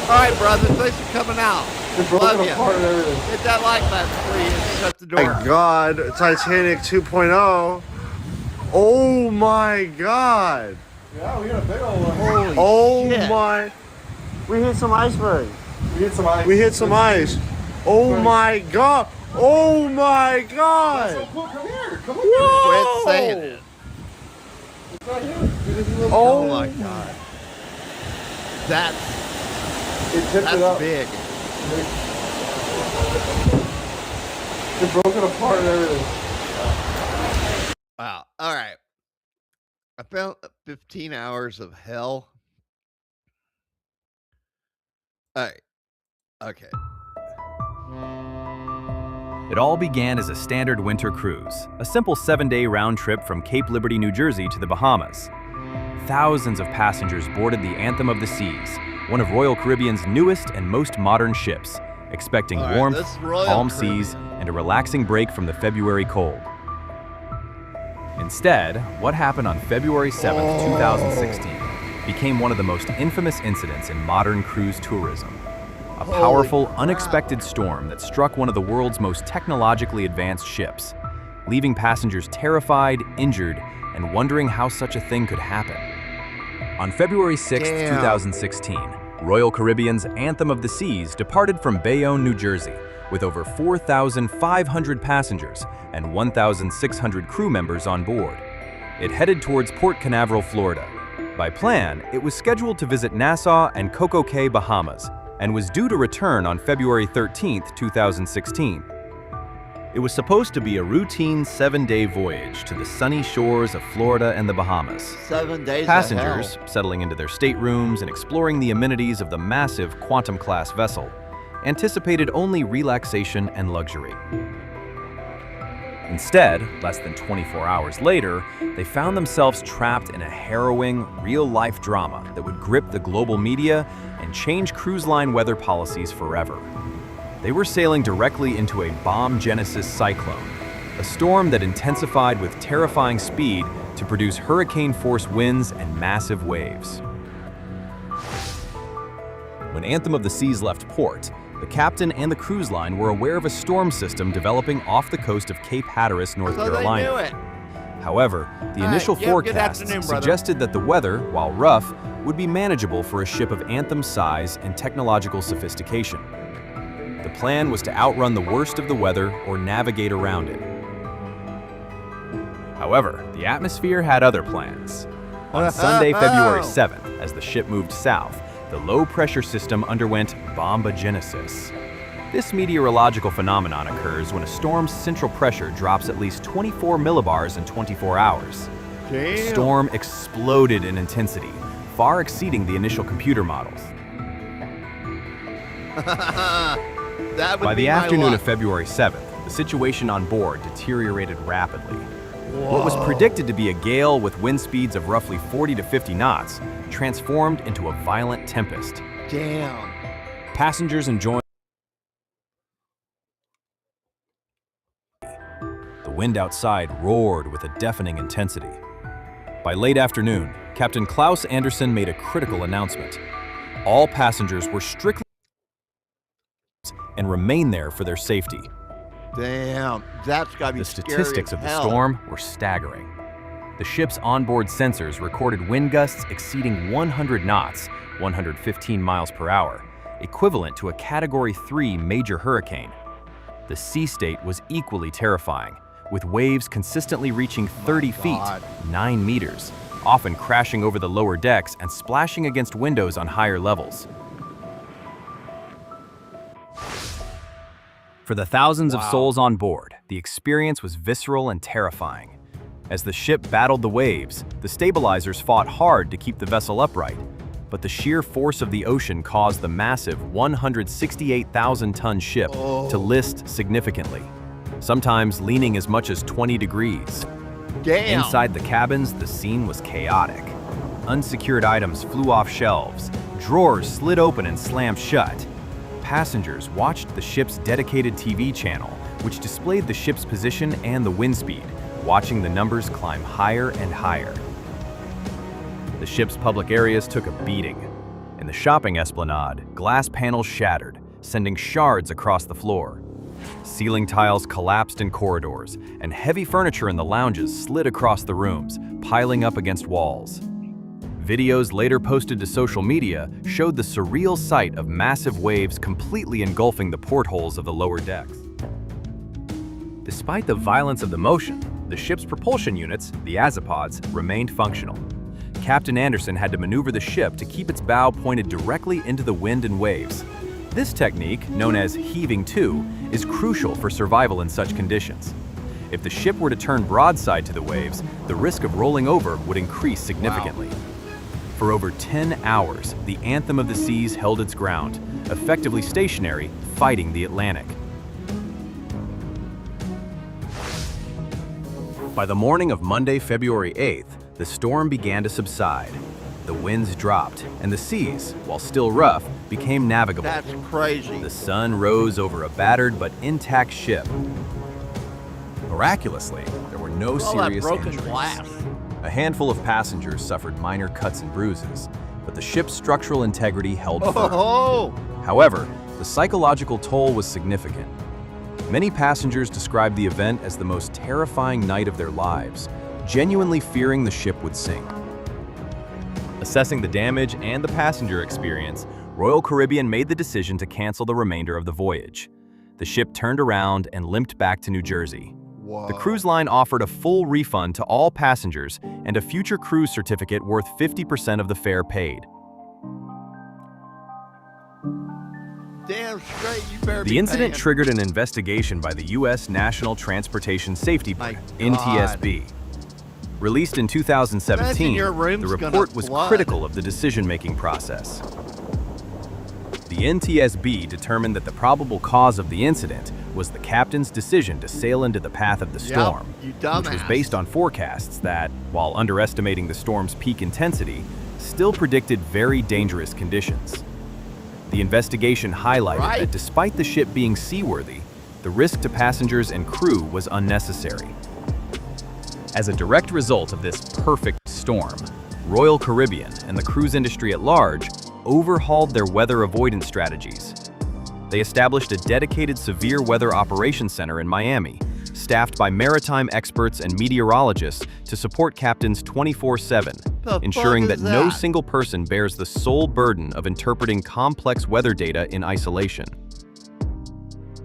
All right, brother. Thanks for coming out. It broke Love it you. apart and everything. Hit that like button, please. Shut the door. My God, Titanic 2.0. Oh my God. Yeah, we got a big old one. Holy oh shit. my. We hit some iceberg. We hit some ice. We hit some ice. Oh my God. Oh my God. So cool. Come here. Come on. Quit saying it. It's right here. Oh my God. That's big. It broke it apart and everything. Wow. All right. I found 15 hours of hell. All right. Okay. It all began as a standard winter cruise, a simple 7-day round trip from Cape Liberty, New Jersey to the Bahamas. Thousands of passengers boarded the Anthem of the Seas, one of Royal Caribbean's newest and most modern ships, expecting warmth, calm seas, and a relaxing break from the February cold. Instead, what happened on February 7th, 2016 became one of the most infamous incidents in modern cruise tourism. A powerful, unexpected storm that struck one of the world's most technologically advanced ships, leaving passengers terrified, injured, and wondering how such a thing could happen. On February 6, 2016, Royal Caribbean's Anthem of the Seas departed from Bayonne, New Jersey, with over 4,500 passengers and 1,600 crew members on board. It headed towards Port Canaveral, Florida. By plan, it was scheduled to visit Nassau and Coco Cay, Bahamas, and was due to return on February 13, 2016. It was supposed to be a routine 7-day voyage to the sunny shores of Florida and the Bahamas. 7 days Passengers, of hell. settling into their staterooms and exploring the amenities of the massive Quantum-class vessel, anticipated only relaxation and luxury. Instead, less than 24 hours later, they found themselves trapped in a harrowing, real-life drama that would grip the global media and change cruise line weather policies forever. They were sailing directly into a bomb genesis cyclone, a storm that intensified with terrifying speed to produce hurricane-force winds and massive waves. When Anthem of the Seas left port, the captain and the cruise line were aware of a storm system developing off the coast of Cape Hatteras, North Carolina. They knew it. However, the initial forecasts suggested that the weather, while rough, would be manageable for a ship of Anthem's size and technological sophistication. The plan was to outrun the worst of the weather or navigate around it. However, the atmosphere had other plans. On Sunday, February 7th, as the ship moved south, the low-pressure system underwent bombogenesis. This meteorological phenomenon occurs when a storm's central pressure drops at least 24 millibars in 24 hours. The storm exploded in intensity, far exceeding the initial computer models. By the afternoon of February 7th, the situation on board deteriorated rapidly. What was predicted to be a gale with wind speeds of roughly 40 to 50 knots transformed into a violent tempest. Damn. Passengers enjoying the wind outside roared with a deafening intensity. By late afternoon, Captain Klaus Anderson made a critical announcement. All passengers were strictly and remain there for their safety. Damn, that's gotta be The statistics of the storm were staggering. The ship's onboard sensors recorded wind gusts exceeding 100 knots, 115 miles per hour, equivalent to a Category 3 major hurricane. The sea state was equally terrifying, with waves consistently reaching 30 feet, 9 meters, often crashing over the lower decks and splashing against windows on higher levels. For the thousands of souls on board, the experience was visceral and terrifying. As the ship battled the waves, the stabilizers fought hard to keep the vessel upright, but the sheer force of the ocean caused the massive 168,000-ton ship to list significantly, sometimes leaning as much as 20 degrees. Damn. Inside the cabins, the scene was chaotic. Unsecured items flew off shelves, drawers slid open and slammed shut. Passengers watched the ship's dedicated TV channel, which displayed the ship's position and the wind speed, watching the numbers climb higher and higher. The ship's public areas took a beating. In the shopping esplanade, glass panels shattered, sending shards across the floor. Ceiling tiles collapsed in corridors, and heavy furniture in the lounges slid across the rooms, piling up against walls. Videos later posted to social media showed the surreal sight of massive waves completely engulfing the portholes of the lower decks. Despite the violence of the motion, the ship's propulsion units, the azipods, remained functional. Captain Anderson had to maneuver the ship to keep its bow pointed directly into the wind and waves. This technique, known as heaving to, is crucial for survival in such conditions. If the ship were to turn broadside to the waves, the risk of rolling over would increase significantly. For over 10 hours, the Anthem of the Seas held its ground, effectively stationary, fighting the Atlantic. By the morning of Monday, February 8th, the storm began to subside. The winds dropped, and the seas, while still rough, became navigable. That's crazy. The sun rose over a battered but intact ship. Miraculously, there were no serious injuries. Glass. A handful of passengers suffered minor cuts and bruises, but the ship's structural integrity held firm. However, the psychological toll was significant. Many passengers described the event as the most terrifying night of their lives, genuinely fearing the ship would sink. Assessing the damage and the passenger experience, Royal Caribbean made the decision to cancel the remainder of the voyage. The ship turned around and limped back to New Jersey. Whoa. The cruise line offered a full refund to all passengers and a future cruise certificate worth 50% of the fare paid. Damn straight, you better The be incident paying. triggered an investigation by the U.S. National Transportation Safety Board, NTSB. Released in Imagine 2017, your the room's gonna report was flood. critical of the decision-making process. The NTSB determined that the probable cause of the incident was the captain's decision to sail into the path of the storm, you which was dumbass. based on forecasts that, while underestimating the storm's peak intensity, still predicted very dangerous conditions. The investigation highlighted that despite the ship being seaworthy, the risk to passengers and crew was unnecessary. As a direct result of this perfect storm, Royal Caribbean and the cruise industry at large overhauled their weather avoidance strategies. They established a dedicated severe weather operations center in Miami, staffed by maritime experts and meteorologists to support captains 24/7, ensuring that no single person bears the sole burden of interpreting complex weather data in isolation.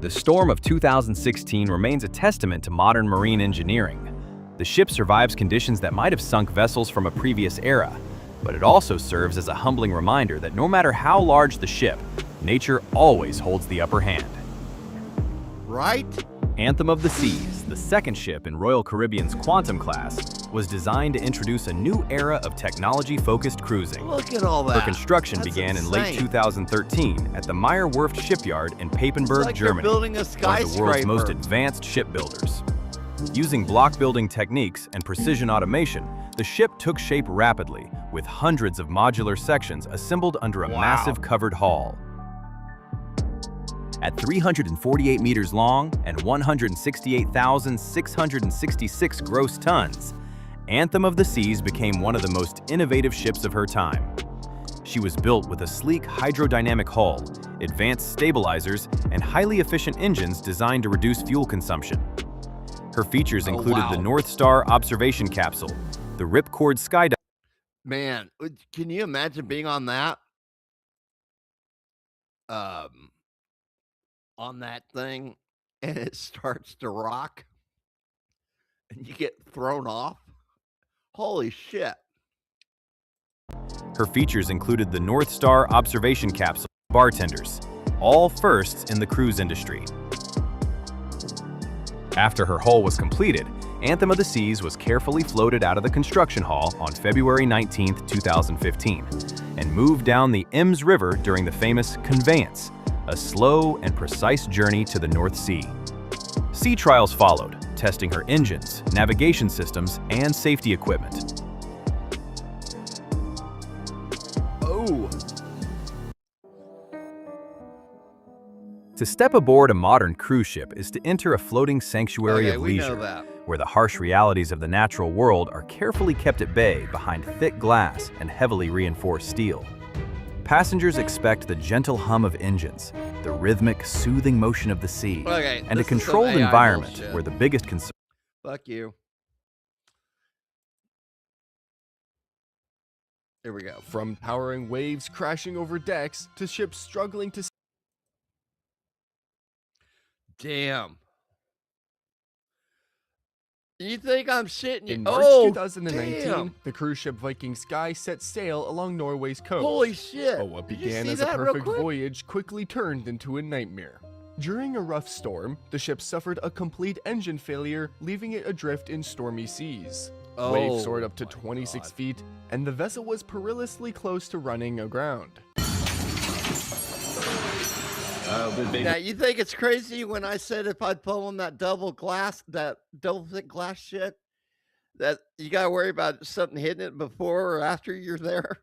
The storm of 2016 remains a testament to modern marine engineering. The ship survives conditions that might have sunk vessels from a previous era, but it also serves as a humbling reminder that no matter how large the ship, nature always holds the upper hand. Right? Anthem of the Seas, the second ship in Royal Caribbean's Quantum class, was designed to introduce a new era of technology-focused cruising. Look at all that. Her construction That's began in insane. late 2013 at the Meyer Werft shipyard in Papenburg, like they're Germany, building a one of the world's skyscraper. most advanced shipbuilders. Using block building techniques and precision automation, the ship took shape rapidly, with hundreds of modular sections assembled under a massive covered hull. At 348 meters long and 168,666 gross tons, Anthem of the Seas became one of the most innovative ships of her time. She was built with a sleek hydrodynamic hull, advanced stabilizers, and highly efficient engines designed to reduce fuel consumption. Her features included the North Star observation capsule, the ripcord skydive. Man, can you imagine being on that? On that thing, and it starts to rock, and you get thrown off? Holy shit. Her features included the North Star observation capsule, bartenders, all firsts in the cruise industry. After her hull was completed, Anthem of the Seas was carefully floated out of the construction hall on February 19, 2015, and moved down the Ems River during the famous Conveyance, a slow and precise journey to the North Sea. Sea trials followed, testing her engines, navigation systems, and safety equipment. Oh. To step aboard a modern cruise ship is to enter a floating sanctuary Okay, of we know leisure, that. where the harsh realities of the natural world are carefully kept at bay behind thick glass and heavily reinforced steel. Passengers expect the gentle hum of engines, the rhythmic, soothing motion of the sea, Okay, and a this is some controlled AI environment bullshit. where the biggest concern. Fuck you. Here we go. From towering waves crashing over decks to ships struggling to. Damn. You think I'm sitting In here? March Oh, 2019, damn. the cruise ship Viking Sky set sail along Norway's coast. Holy shit. But what Did you began see as a that real perfect quick? voyage quickly turned into a nightmare. During a rough storm, the ship suffered a complete engine failure, leaving it adrift in stormy seas. Waves soared up to 26 feet, and the vessel was perilously close to running aground. Now, you think it's crazy when I said if I'd pull on that double thick glass shit, that you got to worry about something hitting it before or after you're there?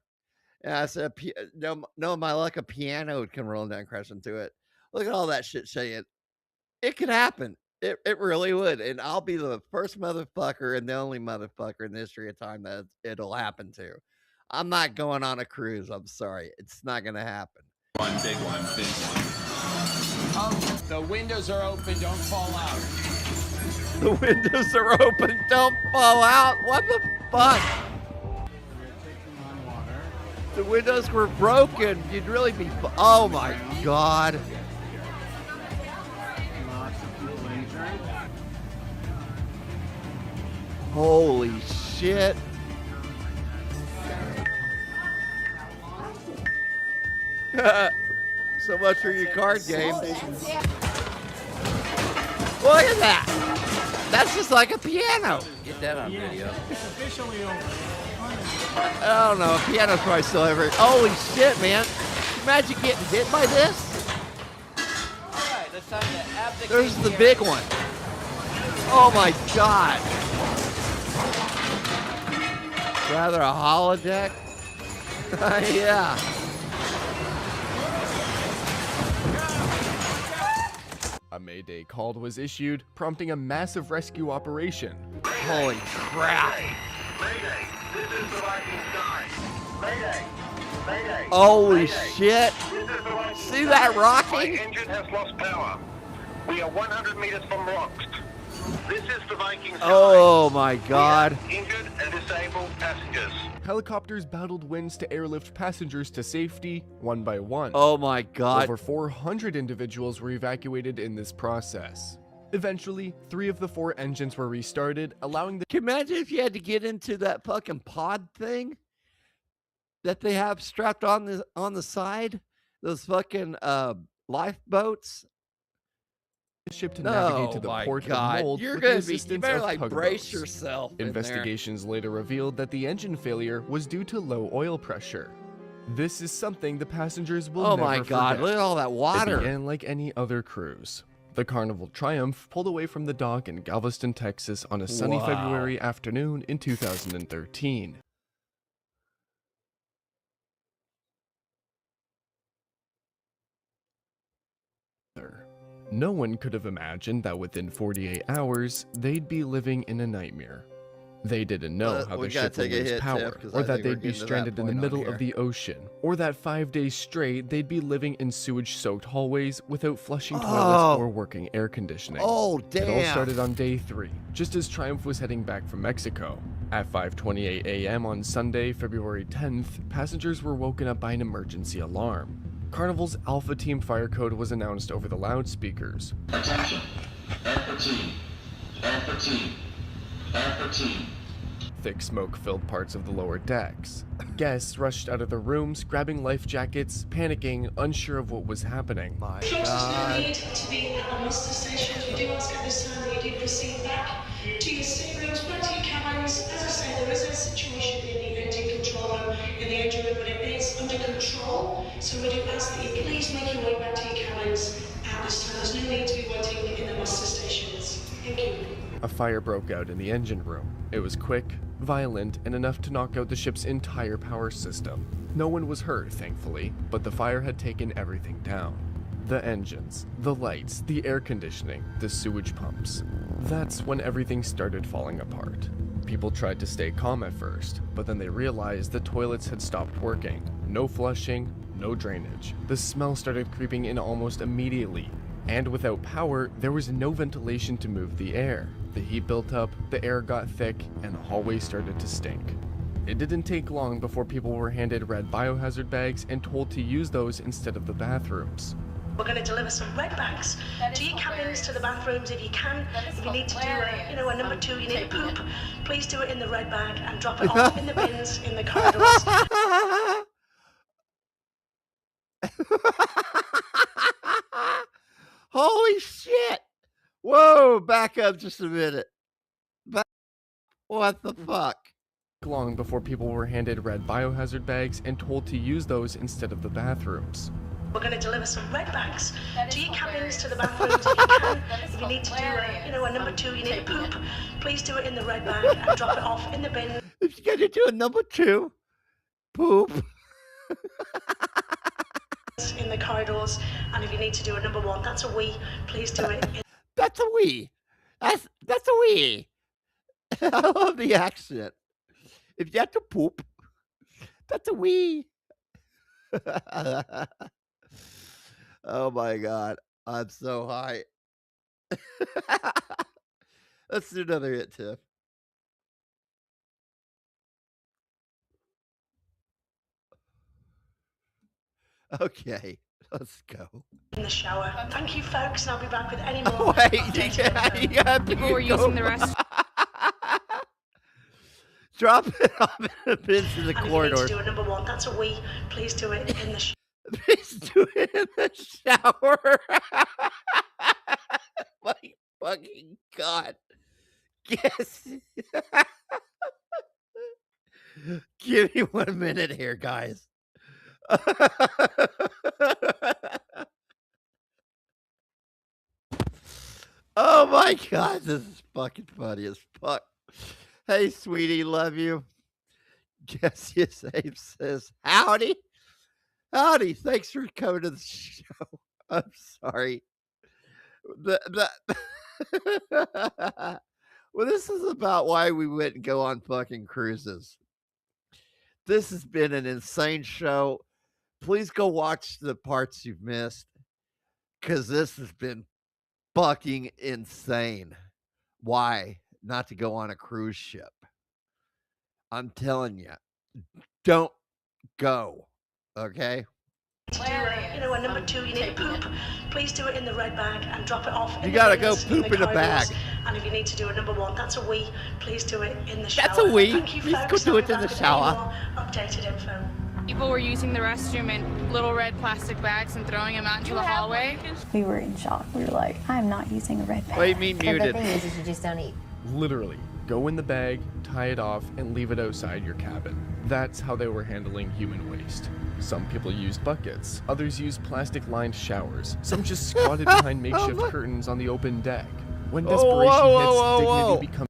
And I said, no, my luck, a piano would come rolling down, crash into it. Look at all that shit saying it could happen. It really would. And I'll be the first motherfucker and the only motherfucker in the history of time that it'll happen to. I'm not going on a cruise. I'm sorry. It's not going to happen. One big one, big one. The windows are open. Don't fall out. The windows are open. Don't fall out. What the fuck? The windows were broken. You'd really be. Oh my god. Holy shit. So much for your card games. Look at that. That's just like a piano. Get that on video. It's officially over. I don't know. A piano's probably still ever. Holy shit, man. Imagine getting hit by this. Alright, it's time to abdicate. There's the big one. Oh my god. Rather a holodeck? Yeah. A Mayday call was issued, prompting a massive rescue operation. Holy crap. Mayday, this is the Viking 9. Mayday, Mayday. Holy Mayday. shit. This is the Viking See that 9. rocking? My engine has lost power. We are 100 meters from rocks. This is the Viking 9. Oh my god. We have injured and disabled passengers. Helicopters battled winds to airlift passengers to safety, one by one. Oh my god. Over 400 individuals were evacuated in this process. Eventually, 3 of the 4 engines were restarted, allowing the— Can you imagine if you had to get into that fucking pod thing that they have strapped on the side? Those fucking lifeboats? ship to navigate to the port of Mold You're with gonna the be, you assistance better of like tugboats. brace yourself. Investigations later revealed that the engine failure was due to low oil pressure. This is something the passengers will Oh never my god, forget. look at all that water. It began like any other cruise. The Carnival Triumph pulled away from the dock in Galveston, Texas on a sunny Wow. February afternoon in 2013. No one could have imagined that within 48 hours, they'd be living in a nightmare. They didn't know how we the gotta ship would take a lose hit, power, Tiff, 'cause or I that think we're they'd be getting to that stranded in the point on middle here. of the ocean, or that 5 days straight they'd be living in sewage-soaked hallways without flushing toilets or working air conditioning. Oh, It all damn. started on day 3, just as Triumph was heading back from Mexico. At 5:28 a.m. on Sunday, February 10th, passengers were woken up by an emergency alarm. Carnival's Alpha Team fire code was announced over the loudspeakers. Attention. Alpha team. Alpha team. Alpha team. Thick smoke filled parts of the lower decks. Guests rushed out of their rooms, grabbing life jackets, panicking, unsure of what was happening. My Floats is no need to be at the muster stations. We do ask at this time that you do proceed back to your staterooms, back to your cabins. As I say, there is a situation in the engine control room, in the engine room, but it is under control. So we do ask that you please make your way back to your cabins at this time. There's no need to be waiting in the muster stations. Thank you. A fire broke out in the engine room. It was quick, violent, and enough to knock out the ship's entire power system. No one was hurt, thankfully, but the fire had taken everything down. The engines, the lights, the air conditioning, the sewage pumps. That's when everything started falling apart. People tried to stay calm at first, but then they realized the toilets had stopped working. No flushing, no drainage. The smell started creeping in almost immediately. And without power, there was no ventilation to move the air. The heat built up, the air got thick, and the hallway started to stink. It didn't take long before people were handed red biohazard bags and told to use those instead of the bathrooms. We're going to deliver some red bags to your cabins, to the bathrooms if you can. If you need to do a number 2, you need to poop, please do it in the red bag and drop it off in the bins in the corridors. Holy shit! Whoa, back up just a minute. What the fuck? Long before people were handed red biohazard bags and told to use those instead of the bathrooms. We're going to deliver some red bags to your cabins, to the bathrooms if you can. If you need to do a number 2, you need to poop, please do it in the red bag and drop it off in the bin. If you got to do a number 2, poop. In the corridors, and if you need to do a number 1, that's a wee, please do it. That's a wee. That's a wee. I love the accent. If you have to poop, that's a wee. Oh my god. I'm so high. Let's do another hit, Tiff. Okay, let's go. In the shower. Thank you, folks, and I'll be back with any more. People were using the rest. Drop it off in the bins in the corridor. If you need to do a number one, that's a we. Please do it in the shower. Please do it in the shower. My fucking God. Yes. Give me 1 minute here, guys. Oh my God, this is fucking funny as fuck. Hey, sweetie, love you. Jesse Safe says, howdy. Howdy, thanks for coming to the show. I'm sorry. Well, this is about why we wouldn't go on fucking cruises. This has been an insane show. Please go watch the parts you've missed, because this has been fucking insane. Why not to go on a cruise ship? I'm telling you, don't go. Okay? To do a number two, you need to poop. Please do it in the red bag and drop it off. You gotta go poop in a bag. And if you need to do a number one, that's a we. Please do it in the shower. That's a we. Thank you, Please folks. go do it in I'll be the back with shower. any more updated info. People were using the restroom in little red plastic bags and throwing them out into the hallway. We were in shock. We were like, I'm not using a red bag. What do you mean muted? The thing is you just don't eat. Literally, go in the bag, tie it off, and leave it outside your cabin. That's how they were handling human waste. Some people used buckets, others used plastic-lined showers. Some just squatted behind makeshift curtains on the open deck. When desperation hits, dignity becomes...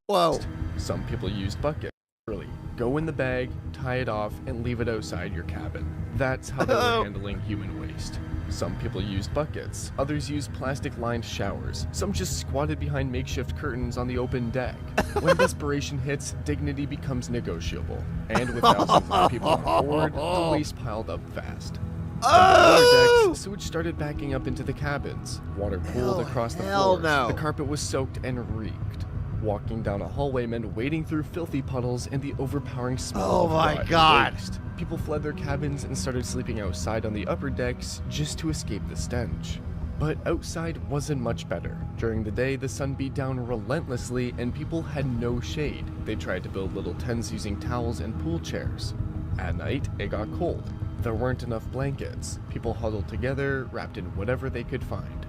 Some people used buckets. Literally, go in the bag, tie it off, and leave it outside your cabin. That's how they were handling human waste. Some people used buckets, others used plastic-lined showers. Some just squatted behind makeshift curtains on the open deck. When desperation hits, dignity becomes negotiable. And with thousands of people on board, the waste piled up fast. From the lower decks, sewage started backing up into the cabins. Water pooled across the floors. The carpet was soaked and reeked. Walking down a hallway meant wading through filthy puddles and the overpowering smell of rotten waste. People fled their cabins and started sleeping outside on the upper decks just to escape the stench. But outside wasn't much better. During the day, the sun beat down relentlessly and people had no shade. They tried to build little tents using towels and pool chairs. At night, it got cold. There weren't enough blankets. People huddled together, wrapped in whatever they could find.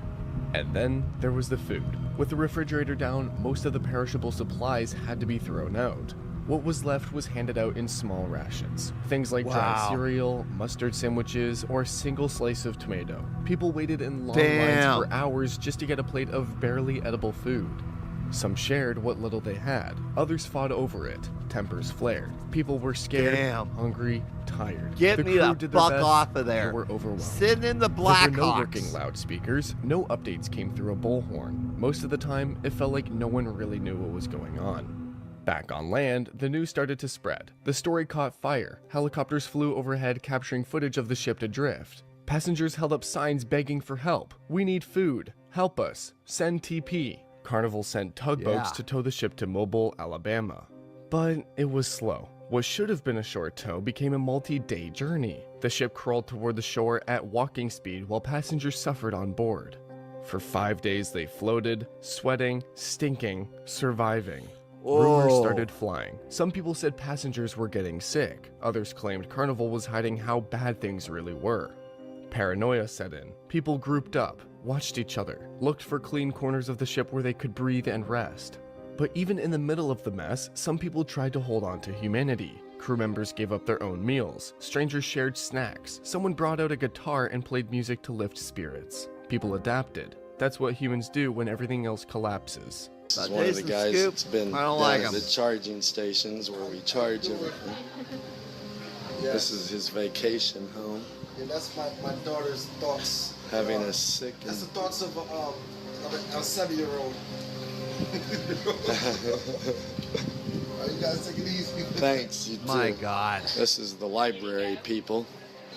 And then there was the food. With the refrigerator down, most of the perishable supplies had to be thrown out. What was left was handed out in small rations. Things like dry cereal, mustard sandwiches, or a single slice of tomato. People waited in long lines for hours just to get a plate of barely edible food. Some shared what little they had. Others fought over it. Tempers flared. People were scared, hungry, tired. Get me the fuck off of there. They were overwhelmed. Sitting in the There were no Blackhawks. working loudspeakers. No updates came through a bullhorn. Most of the time, it felt like no one really knew what was going on. Back on land, the news started to spread. The story caught fire. Helicopters flew overhead capturing footage of the ship adrift. Passengers held up signs begging for help. We need food. Help us. Send TP. Carnival sent tugboats to tow the ship to Mobile, Alabama. But it was slow. What should have been a short tow became a multi-day journey. The ship crawled toward the shore at walking speed while passengers suffered on board. For 5 days they floated, sweating, stinking, surviving. Rumors started flying. Some people said passengers were getting sick. Others claimed Carnival was hiding how bad things really were. Paranoia set in. People grouped up, watched each other, looked for clean corners of the ship where they could breathe and rest. But even in the middle of the mess, some people tried to hold on to humanity. Crew members gave up their own meals. Strangers shared snacks. Someone brought out a guitar and played music to lift spirits. People adapted. That's what humans do when everything else collapses. This is one of the guys that's been down at the charging stations where we charge everything. This is his vacation home. Yeah, that's my daughter's thoughts. Having a sick. That's the thoughts of a 7-year-old. You guys take it easy. Thanks, you too. My God. This is the library, people.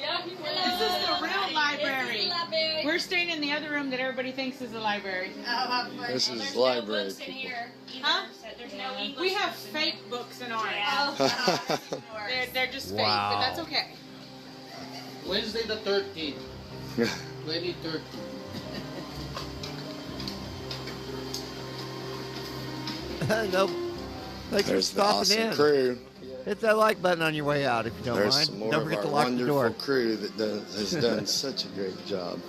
This is the real library. We're staying in the other room that everybody thinks is the library. This is library, people. Huh? We have fake books in ours. They're just fake, but that's okay. Wednesday the 13th. 2013. Nope. Thanks for There's the stopping awesome in. crew. Hit that like button on your way out if you don't There's mind. some more Don't of forget our to lock the wonderful door. crew that has done such a great job.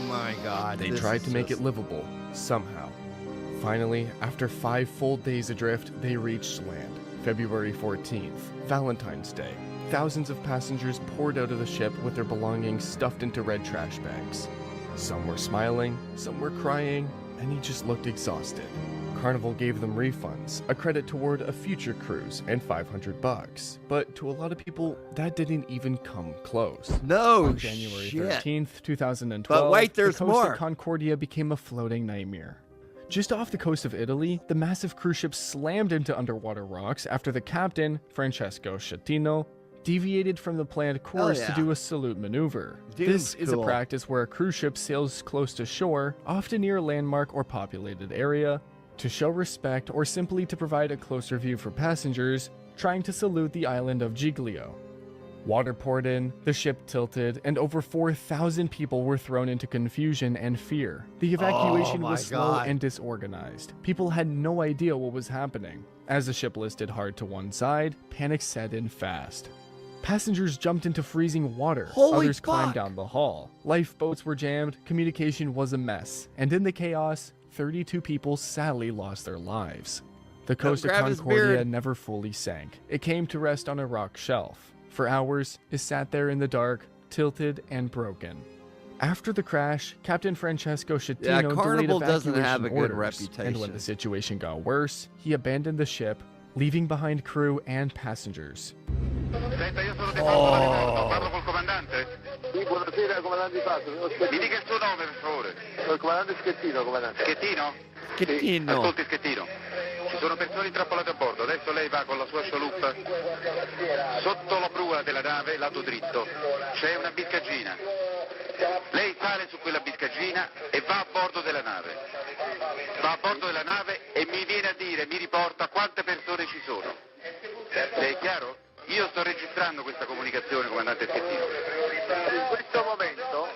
My God. They this tried is to make just- it livable, somehow. Finally, after 5 full days adrift, they reached land. February 14th, Valentine's Day. Thousands of passengers poured out of the ship with their belongings stuffed into red trash bags. Some were smiling, some were crying, and he just looked exhausted. Carnival gave them refunds, a credit toward a future cruise, and $500. But to a lot of people, that didn't even come close. No On January shit. 13th, 2012, But wait, there's the coast more. of Concordia became a floating nightmare. Just off the coast of Italy, the massive cruise ship slammed into underwater rocks after the captain, Francesco Schettino, deviated from the planned course to yeah. do a salute maneuver. Dude's This is a cool. practice where a cruise ship sails close to shore, often near a landmark or populated area, to show respect or simply to provide a closer view for passengers trying to salute the island of Giglio. Water poured in, the ship tilted, and over 4,000 people were thrown into confusion and fear. The evacuation my was slow God. and disorganized. People had no idea what was happening. As the ship listed hard to one side, panic set in fast. Passengers jumped into freezing water. Holy Others climbed fuck. down the hall. Lifeboats were jammed, communication was a mess, and in the chaos, 32 people sadly lost their lives. The coast of grab his Concordia beard. never fully sank. It came to rest on a rock shelf. For hours, it sat there in the dark, tilted and broken. After the crash, Captain Francesco Schettino delayed Carnival doesn't evacuation have a good orders, and when reputation. the situation got worse, he abandoned the ship, leaving behind crew and passengers. Senta, io sono defatto da Livorno, parlo col comandante? Sì, buonasera, comandante Passo. Mi dica il suo nome, per favore. Il comandante Schettino, comandante. Schettino? Schettino. Ascolti, Schettino. Ci sono persone intrappolate a bordo. Adesso lei va con la sua scialuppa sotto la prua della nave, lato dritto. C'è una biscaggina. Lei sale su quella biscaggina e va a bordo della nave. Va a bordo della nave e mi viene a dire, mi riporta quante persone ci sono. Le è chiaro? Io sto registrando questa comunicazione, comandante Schettino. In questo momento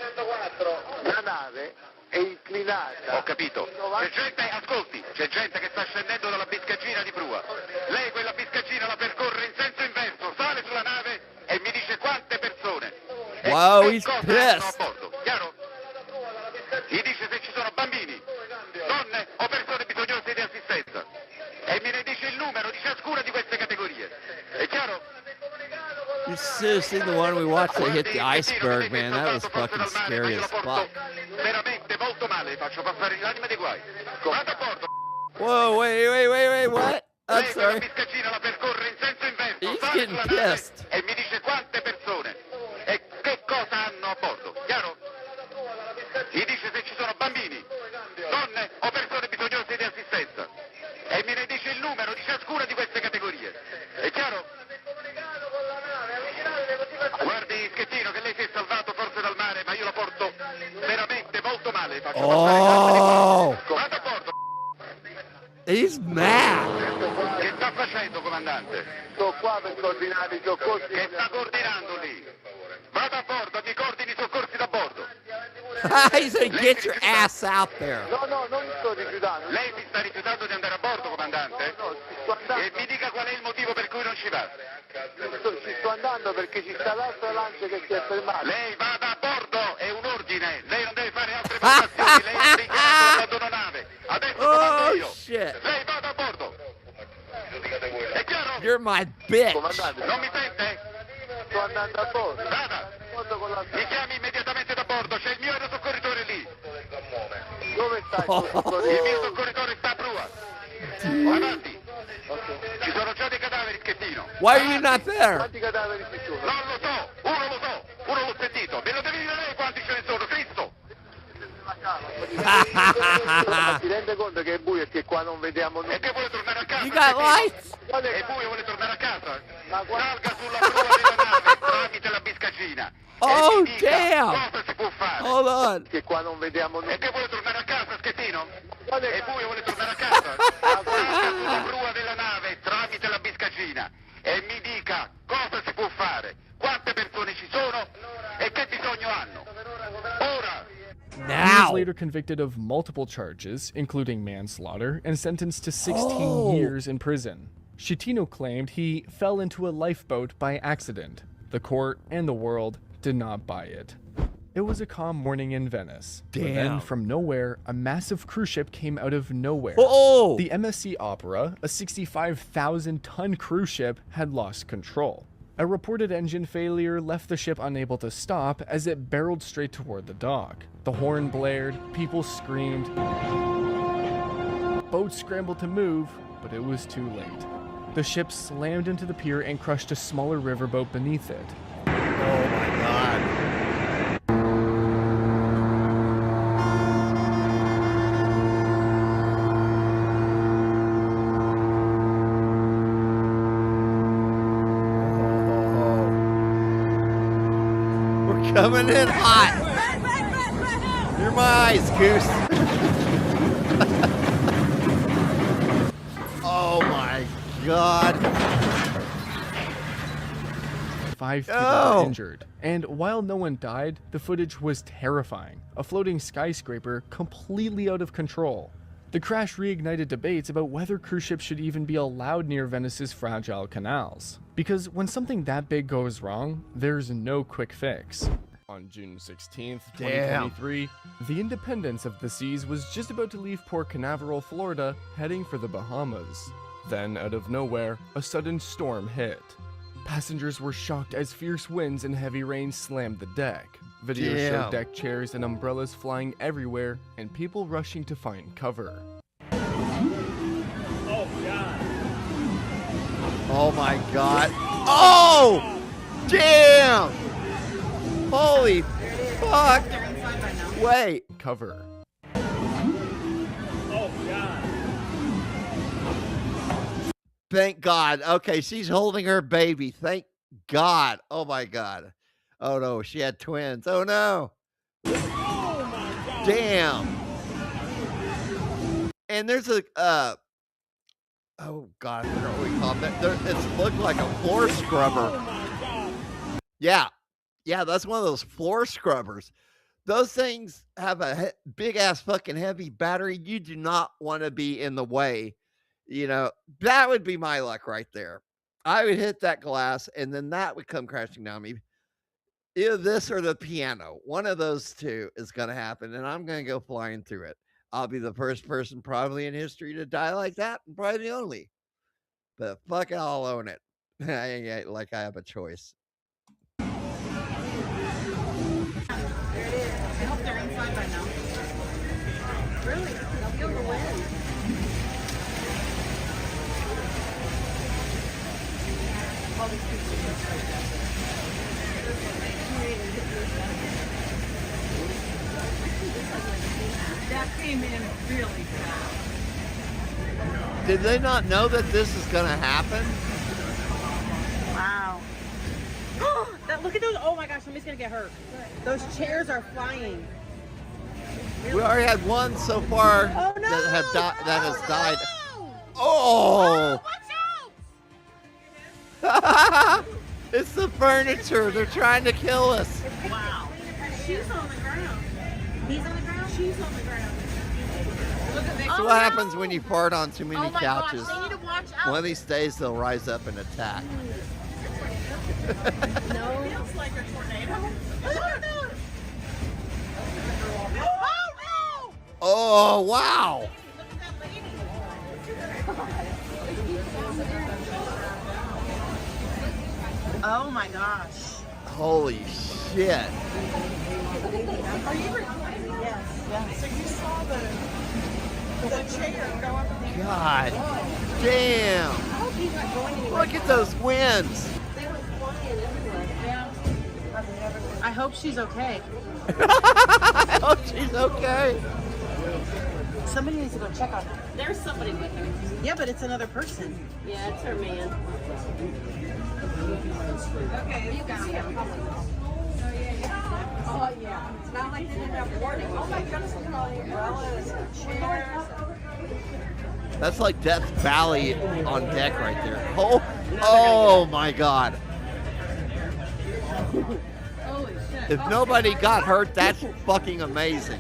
la nave è inclinata. Ho capito. C'è gente, ascolti, c'è gente che sta scendendo dalla biscaggina di prua. Lei quella biscaggina la percorre in senso inverso, sale sulla nave e mi dice quante persone. E Wow, che he's cosa hanno a pissed. bordo, chiaro? Mi dice se ci sono bambini, donne o persone bisognose di assistenza. E me ne dice il numero di ciascuna di queste categorie. È chiaro? You should have seen the one we watched that hit the iceberg, man. That was fucking scary as fuck. Veramente molto male, faccio passare l'anima dei guai. Vado a bordo. Whoa, wait, what? I'm Lei quella sorry. biscaggina la percorre in senso inverso, He's sale getting sulla nave pissed. e mi dice quante persone e che cosa hanno a bordo, chiaro? Mi dice se ci sono bambini, donne o persone bisognose di assistenza e me ne dice il numero di ciascuna di queste categorie, è chiaro? Guardi Schettino che lei si è salvato forse dal mare, ma io la porto veramente molto male, faccio Oh, vado a bordo. he's mad. Che sta facendo, comandante? Sto qua per coordinare i soccorsi. Che sta coordinando lì? Vado a bordo, mi coordini i soccorsi da bordo. He said, get your ass out there. No, non mi sto rifiutando. Lei si sta rifiutando di andare a bordo, comandante? No, ci sto andando. E mi dica qual è il motivo per cui non ci va. Ci sto andando perché ci sta l'altra lancia che si è fermata. Lei vada a bordo, è un ordine. Lei non deve fare altre prestazioni. Lei ha dichiarato l'abbandono nave. Adesso comando Oh, io. shit. Lei vada a bordo. È chiaro? You're my bitch. Comandante, Non mi sente? sto andando a bordo. Vada. Con la... Mi chiami immediatamente da bordo. C'è il mio aerosoccorritore lì. Dove sta il tuo Il soccorritore? mio soccorritore sta a prua. Avanti. Ci sono già dei cadaveri, Schettino. Why are you not there? Quanti cadaveri ci sono? Non lo so, uno l'ho sentito. Me lo devi dire lei quanti ce ne sono, Cristo. Si rende conto che è buio e che qua non vediamo nulla. E che vuole tornare a casa? You got lights? È buio, vuole tornare a casa? Salga sulla prua della nave tramite la biscagina. Oh, e mi dica damn. cosa si può fare. Hold on. Che qua non vediamo nulla. E che vuole tornare a casa, Schettino? È buio, vuole tornare a casa? Salga sulla prua della nave tramite la biscagina e mi dica cosa si può fare, quante persone ci sono e che bisogno hanno. Ora! He was later convicted of multiple charges, including manslaughter, and sentenced to 16 years in prison. Schettino claimed he fell into a lifeboat by accident. The court and the world did not buy it. It was a calm morning in Venice. But then, Damn. from nowhere, a massive cruise ship came out of nowhere. Oh! The MSC Opera, a 65,000-ton cruise ship, had lost control. A reported engine failure left the ship unable to stop as it barreled straight toward the dock. The horn blared, people screamed. Boats scrambled to move, but it was too late. The ship slammed into the pier and crushed a smaller riverboat beneath it. Oh my God. We're coming in hot. You're my eyes, Goose. Oh my God. 5 people were injured. And while no one died, the footage was terrifying. A floating skyscraper completely out of control. The crash reignited debates about whether cruise ships should even be allowed near Venice's fragile canals. Because when something that big goes wrong, there's no quick fix. On June 16th, 2023, the Independence of the Seas was just about to leave Port Canaveral, Florida, heading for the Bahamas. Then, out of nowhere, a sudden storm hit. Passengers were shocked as fierce winds and heavy rain slammed the deck. Video showed deck chairs and umbrellas flying everywhere, and people rushing to find cover. Oh God. Oh my God. Oh! Damn! Holy fuck! Wait. Cover. Oh God. Thank God. Okay, she's holding her baby. Thank God. Oh my God. Oh no, she had twins. Oh no. Oh my God. Damn. And there's a oh God, I forgot what we call it. It's looked like a floor scrubber. Oh my God. Yeah. Yeah, that's one of those floor scrubbers. Those things have a big ass fucking heavy battery. You do not want to be in the way. You know, that would be my luck right there. I would hit that glass and then that would come crashing down me. Either this or the piano. One of those two is going to happen and I'm going to go flying through it. I'll be the first person probably in history to die like that and probably the only. But fuck it, I'll own it. I ain't like I have a choice. I hope they're inside by now. Really? They'll be on the way. That came in really fast. Did they not know that this is going to happen? Wow. Look at those. Oh my gosh, somebody's going to get hurt. Those chairs are flying. We already had one so far Oh, no. that has died. Oh! It's the furniture. They're trying to kill us. Wow. She's on the ground. He's on the ground? She's on the ground. Look at So what happens when you fart on too many couches? Gosh, they need to watch out. One of these days they'll rise up and attack. No. Feels like a tornado. Oh, wow. Oh my gosh. Holy shit. Are you recording? Yes. So you saw the chair go up and down. God damn. I hope he's not going anywhere. Look at those winds. They were flying everywhere. Yeah. I hope she's okay. I hope she's okay. Somebody needs to go check on her. There's somebody with her. Yeah, but it's another person. Yeah, it's her man. Okay, you got it. Oh, yeah. It's not like they didn't have warning. Oh, my goodness, look at all the umbrellas and chairs. That's like Death Valley on deck right there. Oh my God. Holy shit. If nobody got hurt, that's fucking amazing.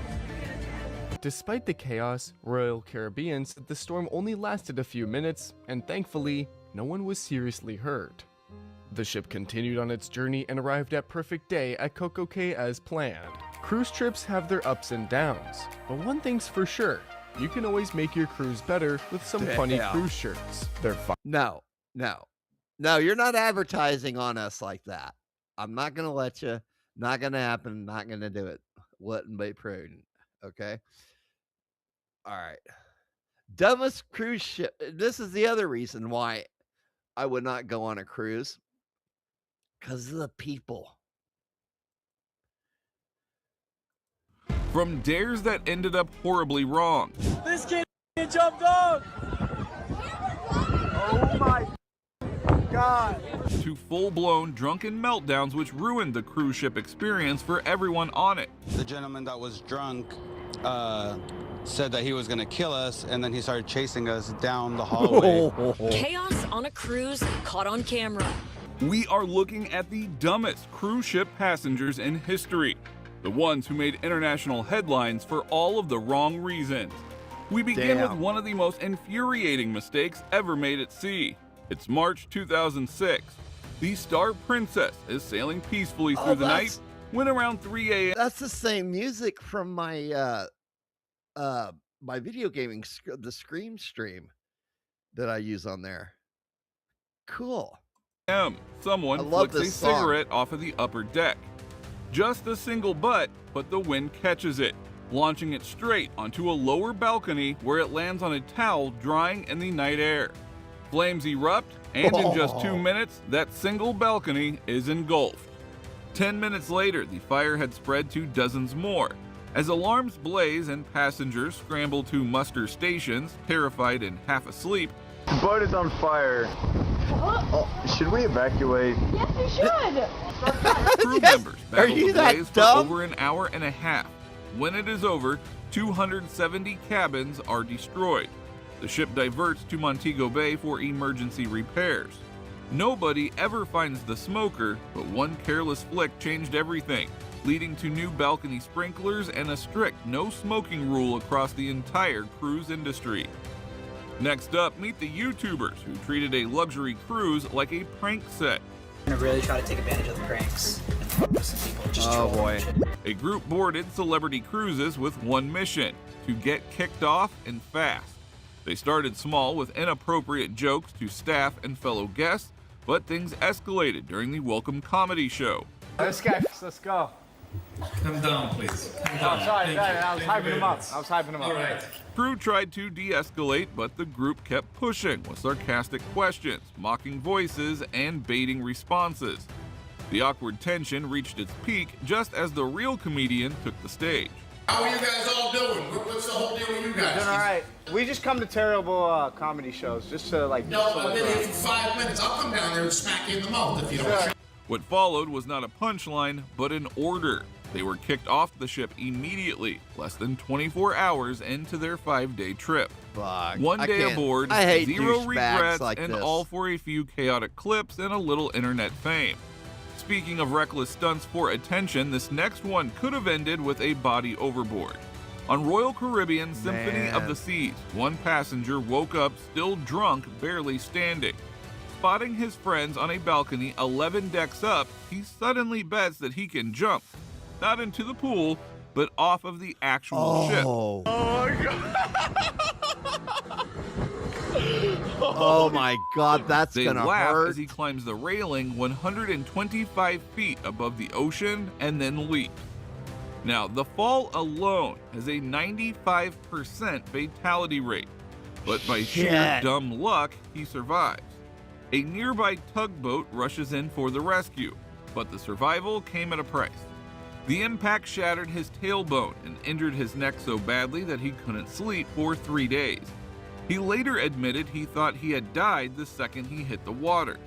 Despite the chaos, Royal Caribbean said the storm only lasted a few minutes, and thankfully, no one was seriously hurt. The ship continued on its journey and arrived at Perfect Day at Coco Cay as planned. Cruise trips have their ups and downs, but one thing's for sure, you can always make your cruise better with some funny cruise shirts. They're fun. No, you're not advertising on us like that. I'm not going to let you. Not going to happen. Not going to do it. Wouldn't be prudent. Okay. All right. Dumbest cruise ship. This is the other reason why I would not go on a cruise. Because of the people. From dares that ended up horribly wrong. This kid jumped off! Oh my God! To full-blown drunken meltdowns which ruined the cruise ship experience for everyone on it. The gentleman that was drunk said that he was going to kill us, and then he started chasing us down the hallway. Chaos on a cruise caught on camera. We are looking at the dumbest cruise ship passengers in history. The ones who made international headlines for all of the wrong reasons. We begin with one of the most infuriating mistakes ever made at sea. It's March 2006. The Star Princess is sailing peacefully through the night when around 3 a.m. That's the same music from my my video gaming, the Scream stream that I use on there. Cool. Someone flicks a cigarette off of the upper deck. Just a single butt, but the wind catches it, launching it straight onto a lower balcony where it lands on a towel drying in the night air. Flames erupt, and in just 2 minutes, that single balcony is engulfed. 10 minutes later, the fire had spread to dozens more. As alarms blaze and passengers scramble to muster stations, terrified and half asleep, the boat is on fire. Oh, should we evacuate? Yes, we should. Crew members battle the blaze for over an hour and a half. When it is over, 270 cabins are destroyed. The ship diverts to Montego Bay for emergency repairs. Nobody ever finds the smoker, but one careless flick changed everything, leading to new balcony sprinklers and a strict no smoking rule across the entire cruise industry. Next up, meet the YouTubers who treated a luxury cruise like a prank set. I'm gonna really try to take advantage of the pranks and fuck with some people. Just troll boy. A group boarded Celebrity Cruises with one mission: to get kicked off and fast. They started small with inappropriate jokes to staff and fellow guests, but things escalated during the welcome comedy show. Let's go. Come down, please. Come down. Oh, sorry, I was hyping him up. All right. Crew tried to de-escalate, but the group kept pushing with sarcastic questions, mocking voices, and baiting responses. The awkward tension reached its peak just as the real comedian took the stage. How are you guys all doing? What's the whole deal with you guys? Doing all right. We just come to terrible comedy shows just to like. No, I've been here for 5 minutes. I'll come down there and smack you in the mouth if you don't. What followed was not a punchline, but an order. They were kicked off the ship immediately, less than 24 hours into their 5-day trip. Fuck. 1 day aboard, I hate zero regrets, like and this. all for a few chaotic clips and a little internet fame. Speaking of reckless stunts for attention, this next one could have ended with a body overboard. On Royal Caribbean Symphony of the Seas, one passenger woke up still drunk, barely standing. Spotting his friends on a balcony 11 decks up, he suddenly bets that he can jump. Not into the pool, but off of the actual ship. Oh my God. Oh my God, that's They gonna laugh hurt. as he climbs the railing 125 feet above the ocean and then leaps. Now, the fall alone has a 95% fatality rate, but by sheer dumb luck, he survives. A nearby tugboat rushes in for the rescue, but the survival came at a price. The impact shattered his tailbone and injured his neck so badly that he couldn't sleep for 3 days. He later admitted he thought he had died the second he hit the water.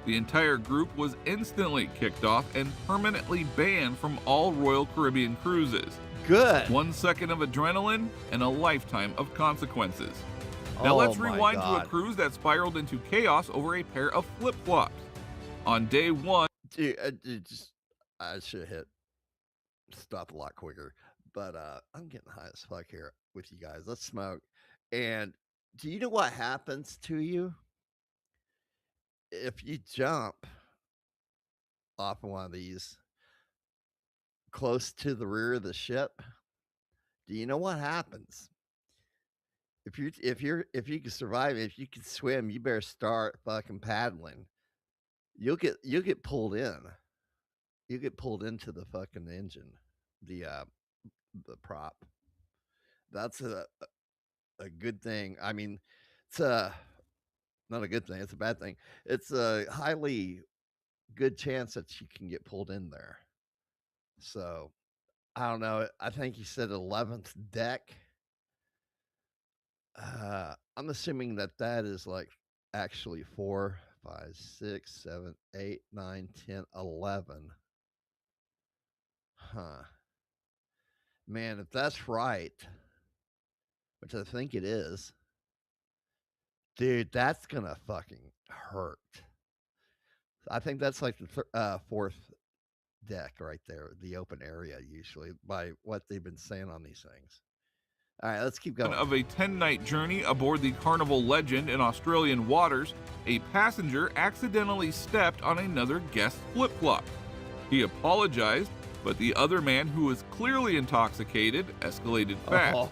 The entire group was instantly kicked off and permanently banned from all Royal Caribbean cruises. Good. 1 second of adrenaline and a lifetime of consequences. Now let's rewind to a cruise that spiraled into chaos over a pair of flip-flops. On day one... Dude, I should have hit stop a lot quicker, but I'm getting high as fuck here with you guys. Let's smoke. And do you know what happens to you if you jump off of one of these close to the rear of the ship? Do you know what happens? If you can survive, if you can swim, you better start fucking paddling. You'll get pulled in. You get pulled into the fucking engine, the prop. That's a good thing. I mean, it's not a good thing. It's a bad thing. It's a highly good chance that you can get pulled in there. So I don't know. I think he said 11th deck. I'm assuming that is like actually 4, 5, 6, 7, 8, 9, 10, 11. Huh. Man, if that's right, which I think it is, dude, that's gonna fucking hurt. I think that's like the 4th deck right there, the open area, usually, by what they've been saying on these things. All right, let's keep going. Of a 10-night journey aboard the Carnival Legend in Australian waters, a passenger accidentally stepped on another guest's flip-flop. He apologized, but the other man, who was clearly intoxicated, escalated fast.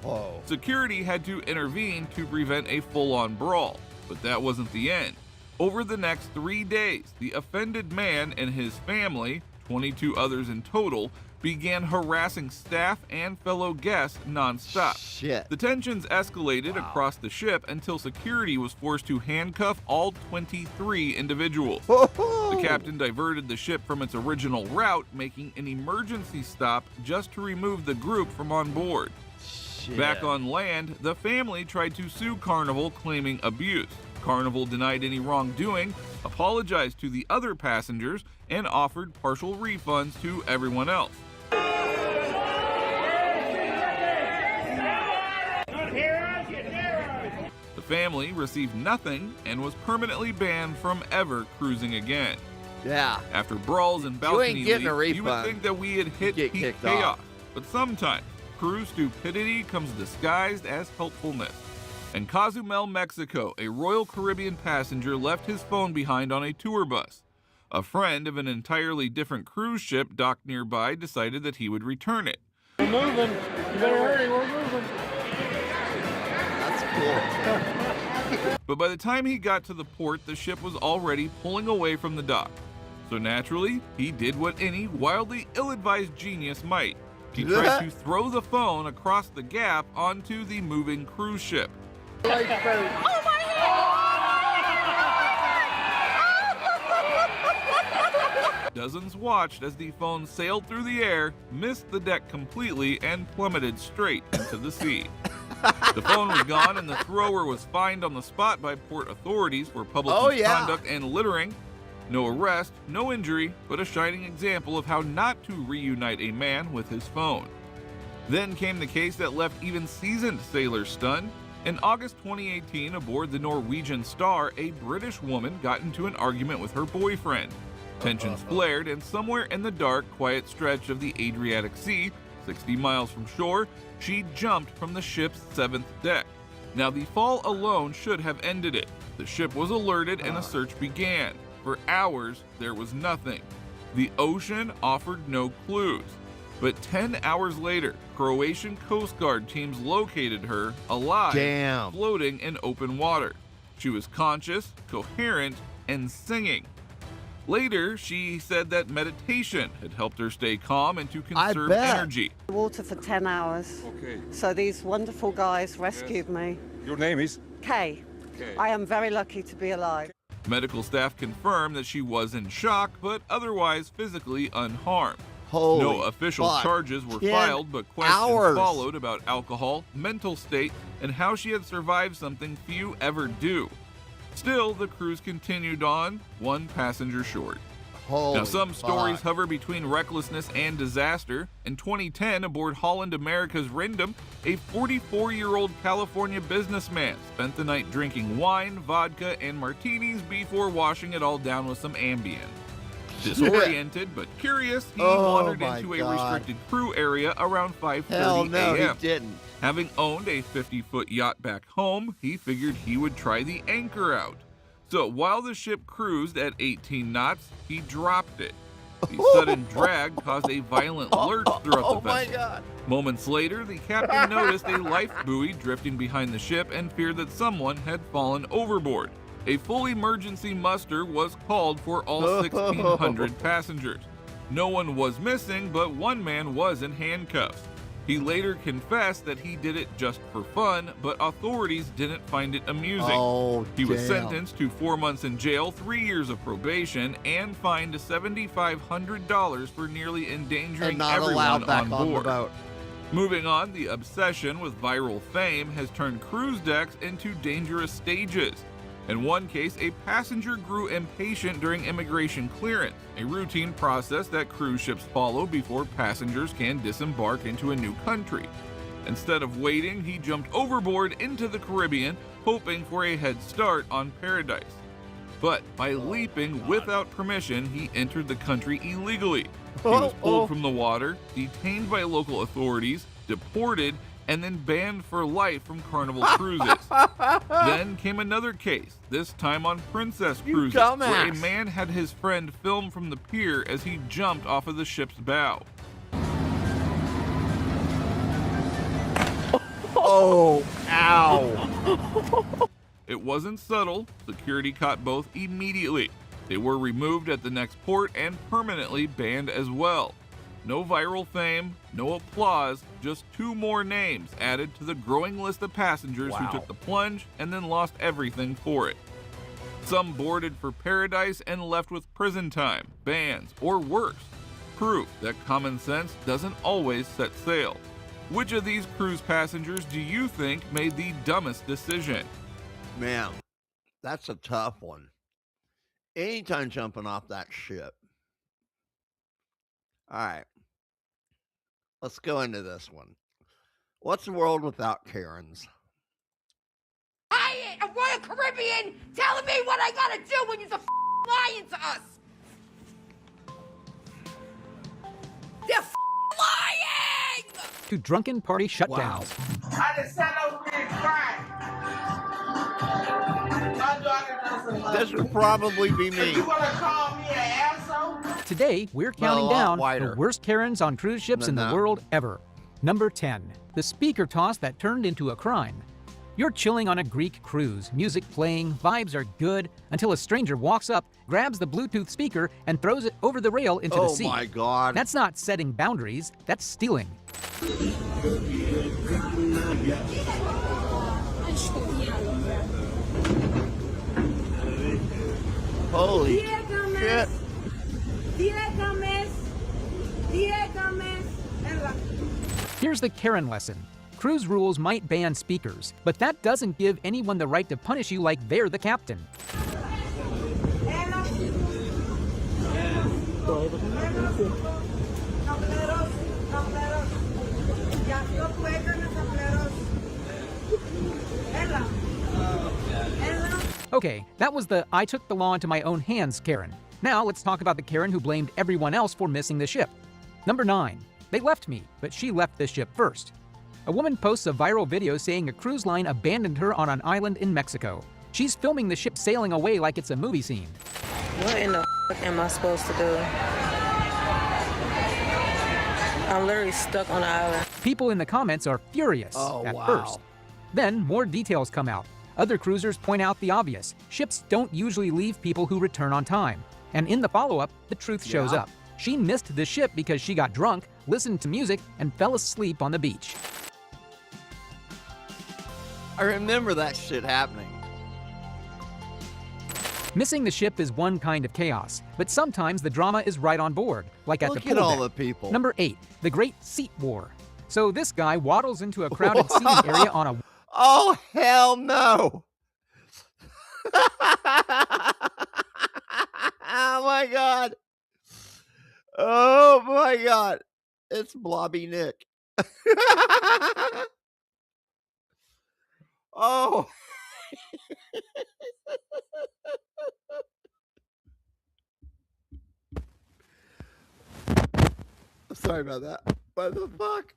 Security had to intervene to prevent a full-on brawl, but that wasn't the end. Over the next 3 days, the offended man and his family, 22 others in total, began harassing staff and fellow guests nonstop. Shit. The tensions escalated across the ship until security was forced to handcuff all 23 individuals. The captain diverted the ship from its original route, making an emergency stop just to remove the group from on board. Shit. Back on land, the family tried to sue Carnival, claiming abuse. Carnival denied any wrongdoing, apologized to the other passengers, and offered partial refunds to everyone else. The family received nothing and was permanently banned from ever cruising again. Yeah. After brawls and balcony leaks, you would think that we had hit peak chaos. But sometimes, cruise stupidity comes disguised as helpfulness. In Cozumel, Mexico, a Royal Caribbean passenger left his phone behind on a tour bus. A friend of an entirely different cruise ship docked nearby decided that he would return it. We're moving. You better hurry, we're moving. That's cool. But by the time he got to the port, the ship was already pulling away from the dock. So naturally, he did what any wildly ill-advised genius might. He tried to throw the phone across the gap onto the moving cruise ship. Oh, my head! Dozens watched as the phone sailed through the air, missed the deck completely, and plummeted straight into the sea. The phone was gone, and the thrower was fined on the spot by port authorities for public misconduct and littering. No arrest, no injury, but a shining example of how not to reunite a man with his phone. Then came the case that left even seasoned sailors stunned. In August 2018, aboard the Norwegian Star, a British woman got into an argument with her boyfriend. Tensions flared, and somewhere in the dark, quiet stretch of the Adriatic Sea, 60 miles from shore, she jumped from the ship's 7th deck. Now, the fall alone should have ended it. The ship was alerted and a search began. For hours, there was nothing. The ocean offered no clues. But 10 hours later, Croatian Coast Guard teams located her, alive, floating in open water. She was conscious, coherent, and singing. Later, she said that meditation had helped her stay calm and to conserve energy. Water for 10 hours. Okay. So these wonderful guys rescued me. Your name is? Kay. I am very lucky to be alive. Medical staff confirmed that she was in shock, but otherwise physically unharmed. No official charges were filed, but questions followed about alcohol, mental state, and how she had survived something few ever do. Still, the cruise continued on, one passenger short. Now, some stories hover between recklessness and disaster. In 2010, aboard Holland America's Rindam, a 44-year-old California businessman spent the night drinking wine, vodka, and martinis before washing it all down with some Ambien. Disoriented but curious, he wandered into a restricted crew area around 5:30 a.m. He didn't. Having owned a 50-foot yacht back home, he figured he would try the anchor out. So while the ship cruised at 18 knots, he dropped it. The sudden drag caused a violent lurch throughout the vessel. Moments later, the captain noticed a life buoy drifting behind the ship and feared that someone had fallen overboard. A full emergency muster was called for all 1,600 passengers. No one was missing, but one man was in handcuffs. He later confessed that he did it just for fun, but authorities didn't find it amusing. He was sentenced to 4 months in jail, 3 years of probation, and fined $7,500 for nearly endangering everyone on board. Moving on, the obsession with viral fame has turned cruise decks into dangerous stages. In one case, a passenger grew impatient during immigration clearance, a routine process that cruise ships follow before passengers can disembark into a new country. Instead of waiting, he jumped overboard into the Caribbean, hoping for a head start on paradise. But by leaping without permission, he entered the country illegally. He was pulled from the water, detained by local authorities, deported, and then banned for life from Carnival Cruises. Then came another case, this time on Princess Cruises, where a man had his friend film from the pier as he jumped off of the ship's bow. Oh, ow. It wasn't subtle. Security caught both immediately. They were removed at the next port and permanently banned as well. No viral fame, no applause, just 2 more names added to the growing list of passengers who took the plunge and then lost everything for it. Some boarded for paradise and left with prison time, bans, or worse. Proof that common sense doesn't always set sail. Which of these cruise passengers do you think made the dumbest decision? Man, that's a tough one. Anytime jumping off that ship. All right. Let's go into this one. What's a world without Karens? I ain't a Royal Caribbean telling me what I gotta do when you're lying to us. They're lying! To drunken party shutdowns. I just sat over here and cried. This would probably be me. You wanna call me an asshole? Today, we're counting down the worst Karens on cruise ships in the world ever. Number 10, the speaker toss that turned into a crime. You're chilling on a Greek cruise, music playing, vibes are good, until a stranger walks up, grabs the Bluetooth speaker, and throws it over the rail into the sea. Oh my God. That's not setting boundaries, that's stealing. Holy shit. Here's the Karen lesson. Cruise rules might ban speakers, but that doesn't give anyone the right to punish you like they're the captain. Okay, that was the I took the law into my own hands Karen. Now let's talk about the Karen who blamed everyone else for missing the ship. Number 9. They left me, but she left the ship first. A woman posts a viral video saying a cruise line abandoned her on an island in Mexico. She's filming the ship sailing away like it's a movie scene. What in the am I supposed to do? I'm literally stuck on the island. People in the comments are furious at first. Then more details come out. Other cruisers point out the obvious. Ships don't usually leave people who return on time. And in the follow-up, the truth shows up. She missed the ship because she got drunk, listened to music, and fell asleep on the beach. I remember that shit happening. Missing the ship is one kind of chaos, but sometimes the drama is right on board, like at the pool Look at all deck. the people. Number 8, the Great Seat War. So this guy waddles into a crowded seating area on a... Oh, hell no. Oh, my God. Oh, my God. It's Blobby Nick. Oh. Sorry about that. What the fuck?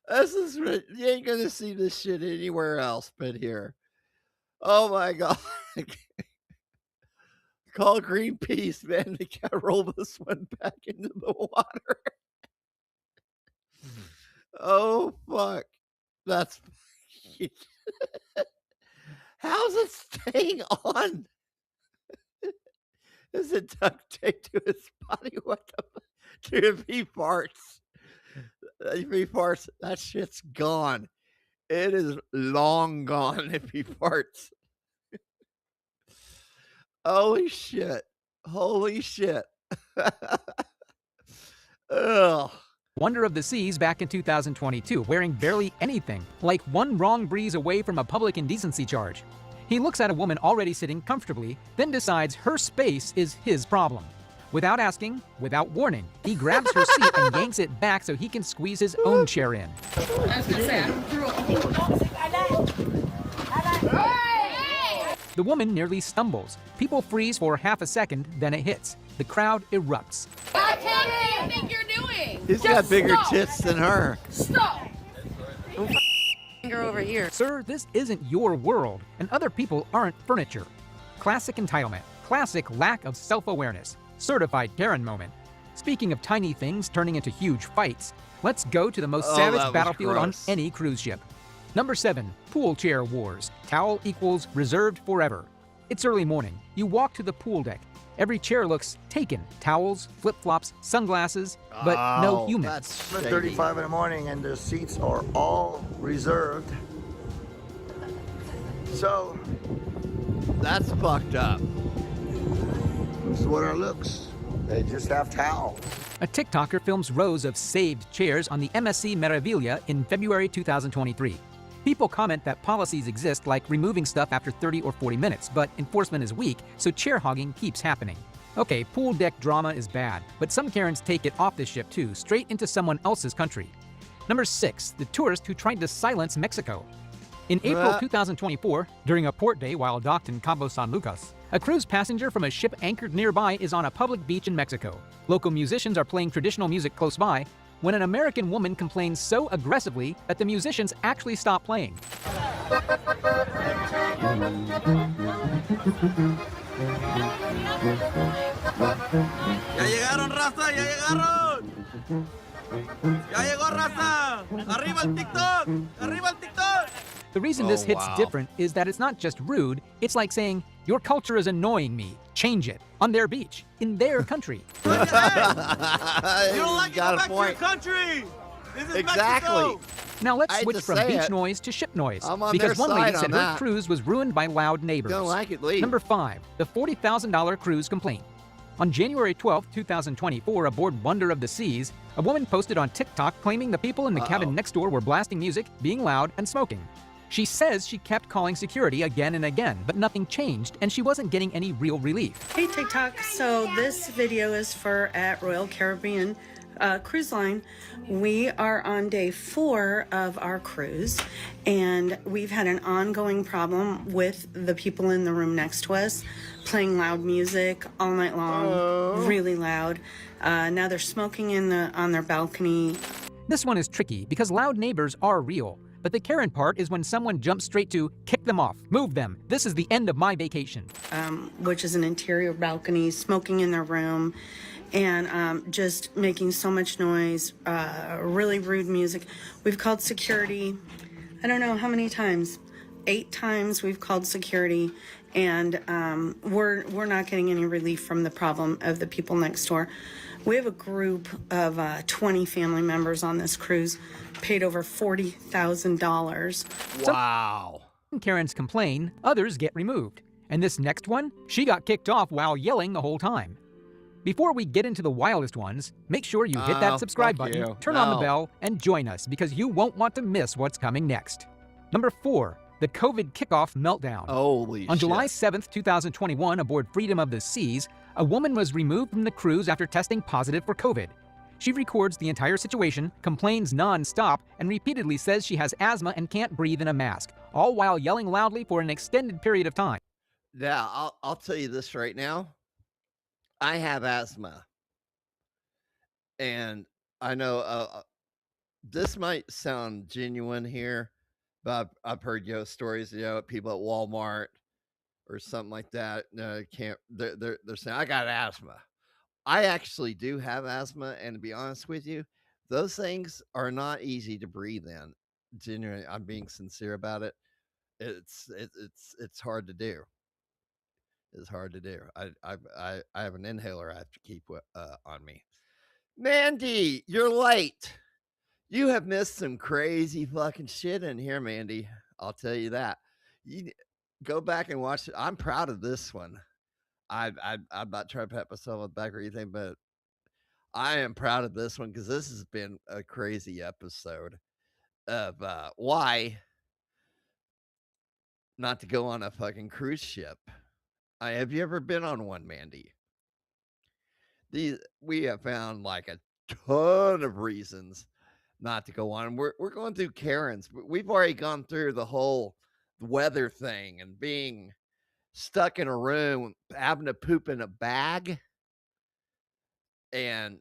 This is you ain't gonna see this shit anywhere else but here. Oh my God. Call Greenpeace, man. They gotta roll this one back into the water. Oh fuck. That's how's it staying on? Is it duct taped to his body? What the fuck? Dude, if he farts, that shit's gone. It is long gone if he farts. Holy shit. Holy shit. Ugh. Wonder of the Seas back in 2022, wearing barely anything, like one wrong breeze away from a public indecency charge. He looks at a woman already sitting comfortably, then decides her space is his problem. Without asking, without warning, he grabs her seat and yanks it back so he can squeeze his own chair in. I was gonna say, The woman nearly stumbles. People freeze for half a second, then it hits. The crowd erupts. what do you think you're doing? He's got bigger tits than her. Stop! Finger over here. Sir, this isn't your world, and other people aren't furniture. Classic entitlement. Classic lack of self-awareness. Certified Karen moment. Speaking of tiny things turning into huge fights, let's go to the most savage battlefield on any cruise ship. Number 7, pool chair wars. Towel equals reserved forever. It's early morning. You walk to the pool deck. Every chair looks taken. Towels, flip-flops, sunglasses, but no humans. It's 35 in the morning and the seats are all reserved. So that's fucked up. This is what it looks. They just have towels. A TikToker films rows of saved chairs on the MSC Meraviglia in February 2023. People comment that policies exist like removing stuff after 30 or 40 minutes, but enforcement is weak, so chair hogging keeps happening. Okay, pool deck drama is bad, but some Karens take it off the ship too, straight into someone else's country. Number 6, the tourist who tried to silence Mexico. In April 2024, during a port day while docked in Cabo San Lucas, a cruise passenger from a ship anchored nearby is on a public beach in Mexico. Local musicians are playing traditional music close by, when an American woman complains so aggressively that the musicians actually stop playing. ¡Ya llegaron, raza! ¡Ya llegaron! ¡Ya llegó, raza! ¡Arriba el TikTok! ¡Arriba el TikTok! The reason this hits different is that it's not just rude, it's like saying, your culture is annoying me, change it, on their beach, in their country. You don't like it, go back to your country! This is Mexico! Now let's switch from beach noise to ship noise, I'm because their one lady side said on her that. cruise was ruined by loud neighbors. Don't like it, leave. Number 5, the $40,000 cruise complaint. On January 12, 2024, aboard Wonder of the Seas, a woman posted on TikTok claiming the people in the cabin next door were blasting music, being loud, and smoking. She says she kept calling security again and again, but nothing changed, and she wasn't getting any real relief. Hey TikTok, so this video is for at Royal Caribbean Cruise Line. We are on day 4 of our cruise, and we've had an ongoing problem with the people in the room next to us playing loud music all night long, really loud. Now they're smoking on their balcony. This one is tricky because loud neighbors are real. But the Karen part is when someone jumps straight to kick them off, move them. This is the end of my vacation. Which is an interior balcony, smoking in their room, and just making so much noise, really rude music. We've called security, I don't know how many times, 8 times we've called security, and we're not getting any relief from the problem of the people next door. We have a group of 20 family members on this cruise, paid over $40,000. Wow. Karens complain, others get removed. And this next one, she got kicked off while yelling the whole time. Before we get into the wildest ones, make sure you hit that subscribe button, turn on the bell, and join us because you won't want to miss what's coming next. Number 4, the COVID kickoff meltdown. Holy On shit. July 7th, 2021, aboard Freedom of the Seas, a woman was removed from the cruise after testing positive for COVID. She records the entire situation, complains non-stop, and repeatedly says she has asthma and can't breathe in a mask, all while yelling loudly for an extended period of time. Yeah, I'll tell you this right now. I have asthma. And I know this might sound genuine here, but I've heard stories, people at Walmart or something like that. They're saying I got asthma. I actually do have asthma, and to be honest with you, those things are not easy to breathe in. Genuinely, I'm being sincere about it. It's hard to do. It's hard to do. I have an inhaler I have to keep on me. Mandy, you're late. You have missed some crazy fucking shit in here, Mandy. I'll tell you that. You go back and watch it. I'm proud of this one. I'm not trying to pat myself on the back or anything, but I am proud of this one because this has been a crazy episode of why not to go on a fucking cruise ship. Have you ever been on one, Mandy? We have found like a ton of reasons not to go on. We're going through Karen's, but we've already gone through the whole weather thing and being stuck in a room, having to poop in a bag, and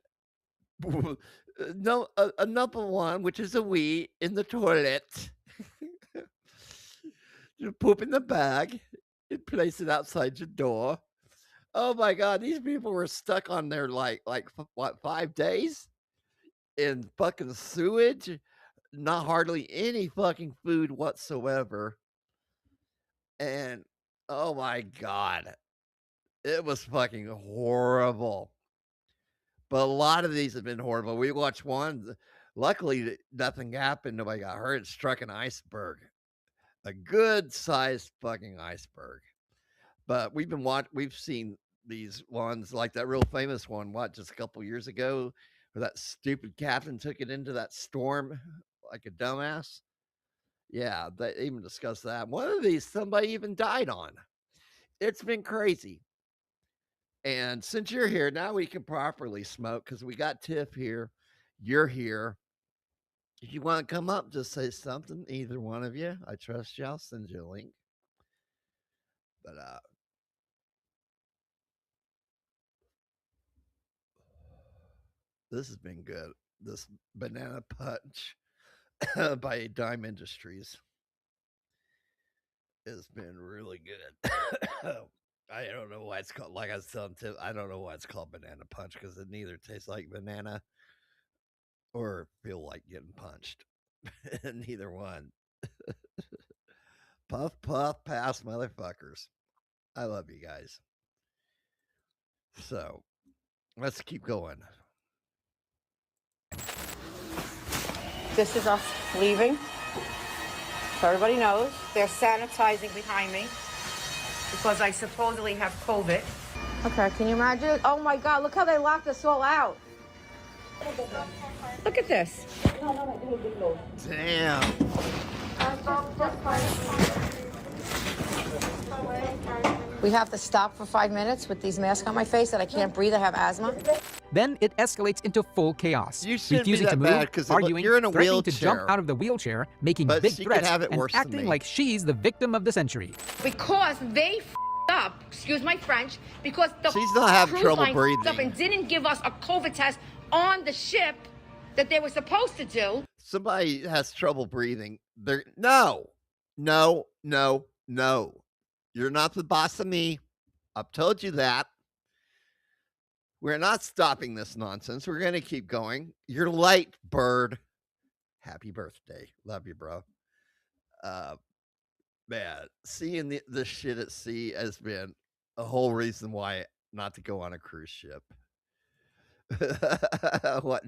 another one, which is a wee in the toilet. You poop in the bag and place it outside your door. Oh my God, these people were stuck on there like 5 days in fucking sewage, not hardly any fucking food whatsoever. And oh my God, it was fucking horrible. But a lot of these have been horrible. We watched one. Luckily, nothing happened. Nobody got hurt. It struck an iceberg, a good sized fucking iceberg. But we've seen these ones like that real famous one, just a couple years ago, where that stupid captain took it into that storm like a dumbass. Yeah, they even discussed that. One of these, somebody even died on. It's been crazy. And since you're here, now we can properly smoke because we got Tiff here. You're here. If you want to come up, just say something. Either one of you. I trust you. I'll send you a link. But this has been good. This banana punch by Dime Industries has been really good. I don't know why it's called, like I was telling Tiff, I don't know why it's called banana punch because it neither tastes like banana or feel like getting punched. Neither one. Puff, puff, pass, motherfuckers. I love you guys. So, let's keep going. This is us leaving. So everybody knows. They're sanitizing behind me because I supposedly have COVID. Okay, can you imagine? Oh my God, look how they locked us all out. Look at this. Damn. We have to stop for 5 minutes with these masks on my face that I can't breathe. I have asthma. Then it escalates into full chaos. You shouldn't be refusing that to bad, move, 'cause arguing, you're in a threatening to wheelchair. jump out of the wheelchair, making But big she could threats, have it and worse than acting me. like she's the victim of the century. Because they up, excuse my French, because the She's not having cruise trouble line breathing. up and didn't give us a COVID test on the ship that they were supposed to do. Somebody has trouble breathing. No. You're not the boss of me. I've told you that. We're not stopping this nonsense. We're going to keep going. You're late, bird. Happy birthday. Love you, bro. Man, seeing this shit at sea has been a whole reason why not to go on a cruise ship. What?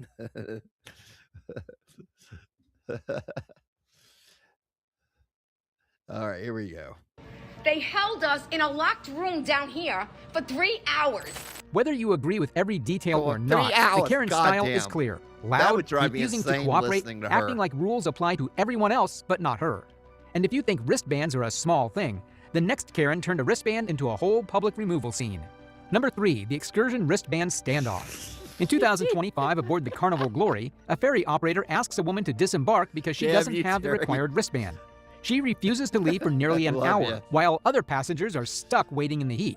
All right, here we go. They held us in a locked room down here for 3 hours. Whether you agree with every detail or 3 not, hours, the Karen style is goddamn. clear. That would Loud, drive me refusing to insane cooperate, listening to her. acting like rules apply to everyone else but not her. And if you think wristbands are a small thing, the next Karen turned a wristband into a whole public removal scene. Number 3, the excursion wristband standoff. In 2025, aboard the Carnival Glory, a ferry operator asks a woman to disembark because she Damn doesn't you, have the Terry. required wristband. She refuses to leave for nearly an Love hour, ya. while other passengers are stuck waiting in the heat.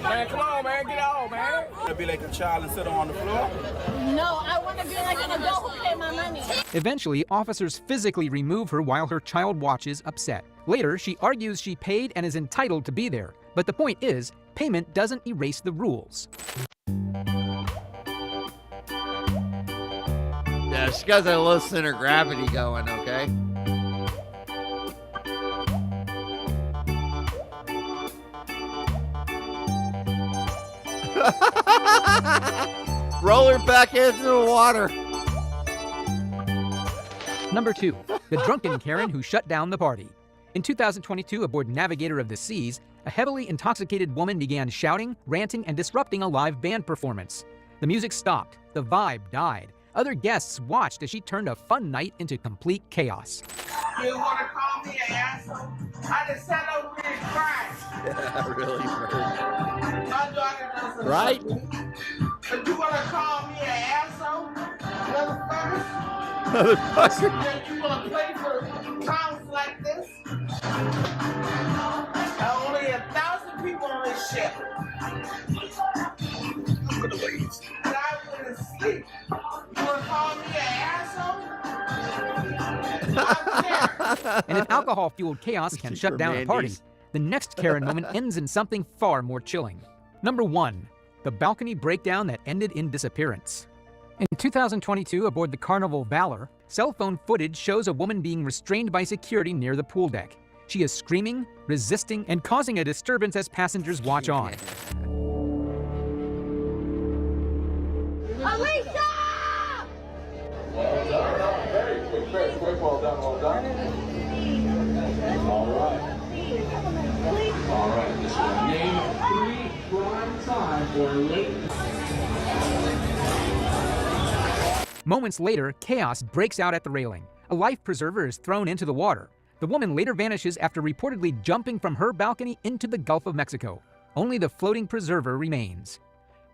Man, come on, man. Get out, man. To be like a child and sit on the floor. No, I want to be like an adult who pay my money. Eventually, officers physically remove her while her child watches, upset. Later, she argues she paid and is entitled to be there. But the point is, payment doesn't erase the rules. Yeah, she got that low center of gravity going, okay? Roll her back into the water. Number 2, the drunken Karen who shut down the party. In 2022, aboard Navigator of the Seas, a heavily intoxicated woman began shouting, ranting, and disrupting a live band performance. The music stopped. The vibe died. Other guests watched as she turned a fun night into complete chaos. You want to call me an asshole? I just sat over here and cried. Yeah, really, Bert. My daughter doesn't. Right? But you want to call me an asshole? Motherfuckers? Motherfucker. Then you want to play for towns like this? Only 1,000 people on this ship. I'm gonna leave. And I went to sleep. You want to call me an asshole? And if alcohol-fueled chaos can shut down a party, the next Karen moment ends in something far more chilling. Number 1, the balcony breakdown that ended in disappearance. In 2022, aboard the Carnival Valor, cell phone footage shows a woman being restrained by security near the pool deck. She is screaming, resisting, and causing a disturbance as passengers watch on. Alicia! Well done. Very quick. Well done. All right. This one. Name 3 prime time or late. Moments later, chaos breaks out at the railing. A life preserver is thrown into the water. The woman later vanishes after reportedly jumping from her balcony into the Gulf of Mexico. Only the floating preserver remains.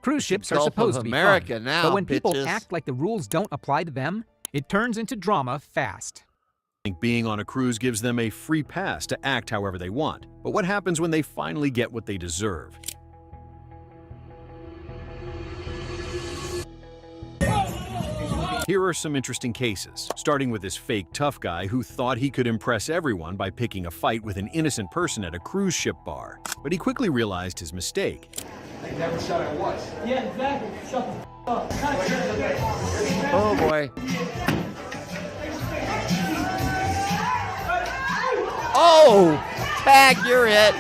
Cruise ships are Gulf supposed of to be America fun, now, but when people bitches. act like the rules don't apply to them, it turns into drama fast. I think being on a cruise gives them a free pass to act however they want. But what happens when they finally get what they deserve? Here are some interesting cases, starting with this fake tough guy who thought he could impress everyone by picking a fight with an innocent person at a cruise ship bar. But he quickly realized his mistake. They never shut it once. Yeah, exactly. Shut the up. Oh boy. Oh! Tag, you're it.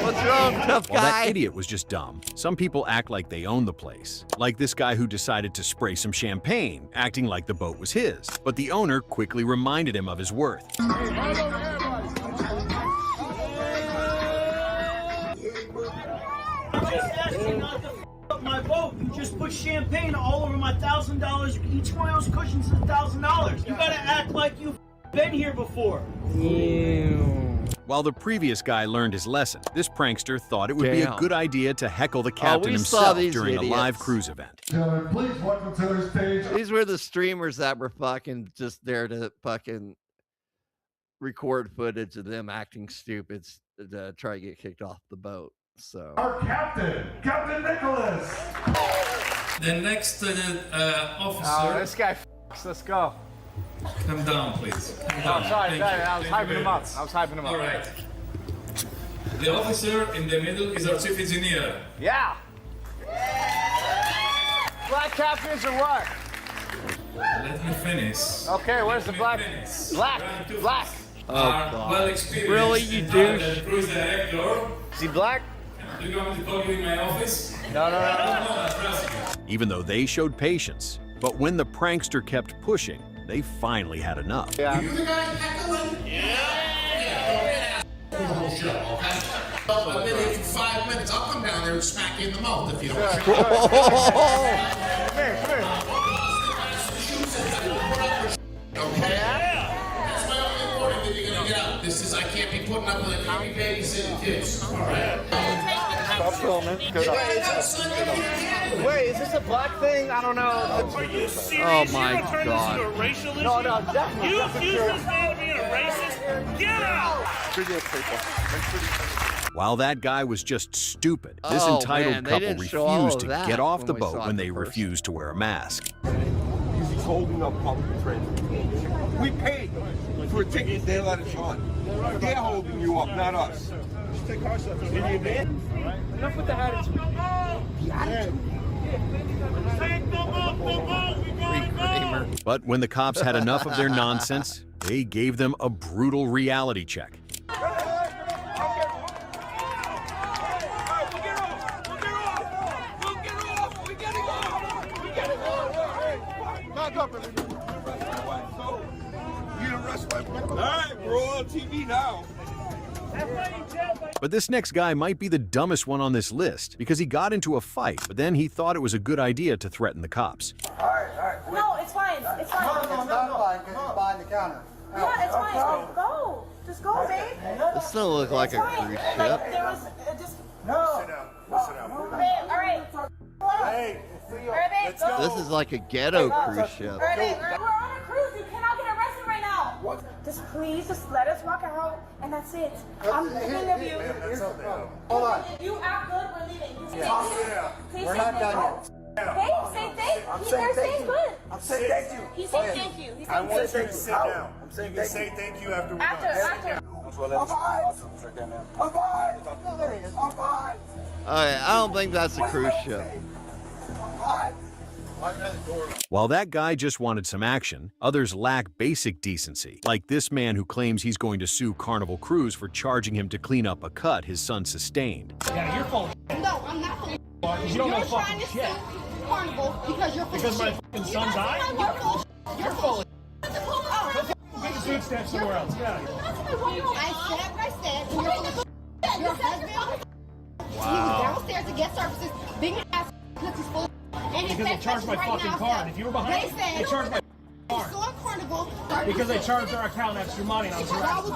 What's wrong, tough Well, that guy? idiot was just dumb. Some people act like they own the place. Like this guy who decided to spray some champagne, acting like the boat was his. But the owner quickly reminded him of his worth. My boat, you just put champagne all over my $1,000. Each one of those cushions is $1,000. You gotta act like you've been here before. While the previous guy learned his lesson, this prankster thought it would be a Damn. good idea to heckle the captain we saw himself these during a live idiots. cruise event. Please welcome to the stage. These were the streamers that were fucking just there to fucking record footage of them acting stupid to try to get kicked off the boat. So Our captain, Captain Nicholas. The next officer. Oh, this guy f***s. Let's go. Come down, please. Come Oh, down. sorry. Thank you. I was Thank you hyping very him up. much. I was hyping him up. All right. The officer in the middle is our chief engineer. Yeah. Black captains or what? Let me finish. Okay, where's the black? Black. Black. Oh, Our God. well experienced Really, you douche? cruise director. Is he black? Do you want me to call you in my office? Even though they showed patience, but when the prankster kept pushing, they finally had enough. Yeah. You the guy heckling? Yeah. The whole show, okay? I've been here for 5 minutes. I'll come down there and smack you in the mouth if you don't. Come here. Okay? That's my only warning that you're gonna get out. This is, I can't be putting up with it. I can't be babysitting kids. All right? Stop filming. Wait, is this a black thing? I don't know. Are you serious? Oh my You're gonna turn God. this into a racial issue? No, definitely. You accuse this man of being a racist? Get out! While that guy was just stupid, this Oh, entitled man, they couple didn't show all refused of to that get off when the we boat saw when it they the first refused to wear a mask. He's holding up public transportation. We paid for a ticket they let us on. They're holding you up, not us. Just take car stuff. Enough with the attitude. But when the cops had enough of their nonsense, they gave them a brutal reality check. Alright, we're all on TV now. But this next guy might be the dumbest one on this list because he got into a fight, but then he thought it was a good idea to threaten the cops. Alright. No, it's fine. It's fine. No, it's not fine because he's behind the counter. Yeah, it's fine. Go. Just go, babe. This doesn't look like a cruise ship. Like, there was just... No. Sit down. Babe, all right. Hey, All right, babe, go. This is like a ghetto cruise ship. All right, babe, we're on a cruise. You cannot get arrested right now. Just please, just let us walk out, and that's it. I'm thinking of you. Hold on. You act good, we're leaving. Please We're say not thank done you. yet. Babe, say thank you. I'm saying thank you. Good. I'm saying thank you. He said thank you. He I said want thank you to sit down. I'm saying thank you. Say thank you after we're done. After. I'm fine. I don't think that's a cruise ship. While that guy just wanted some action, others lack basic decency, like this man who claims he's going to sue Carnival Cruise for charging him to clean up a cut his son sustained. Yeah, you're full of No, I'm not full of You don't know You're trying fucking to shit. sue Carnival because you're full Because of my shit. fucking son died? You're full of Get your food stamps somewhere else. Get out of here. I said what I said. You're full of Your husband he was downstairs to get services, big ass because he's full of and Because they charged my fucking card. If you were behind me, they charged my card. Carnival. Because they charged our account extra money and I was harassed.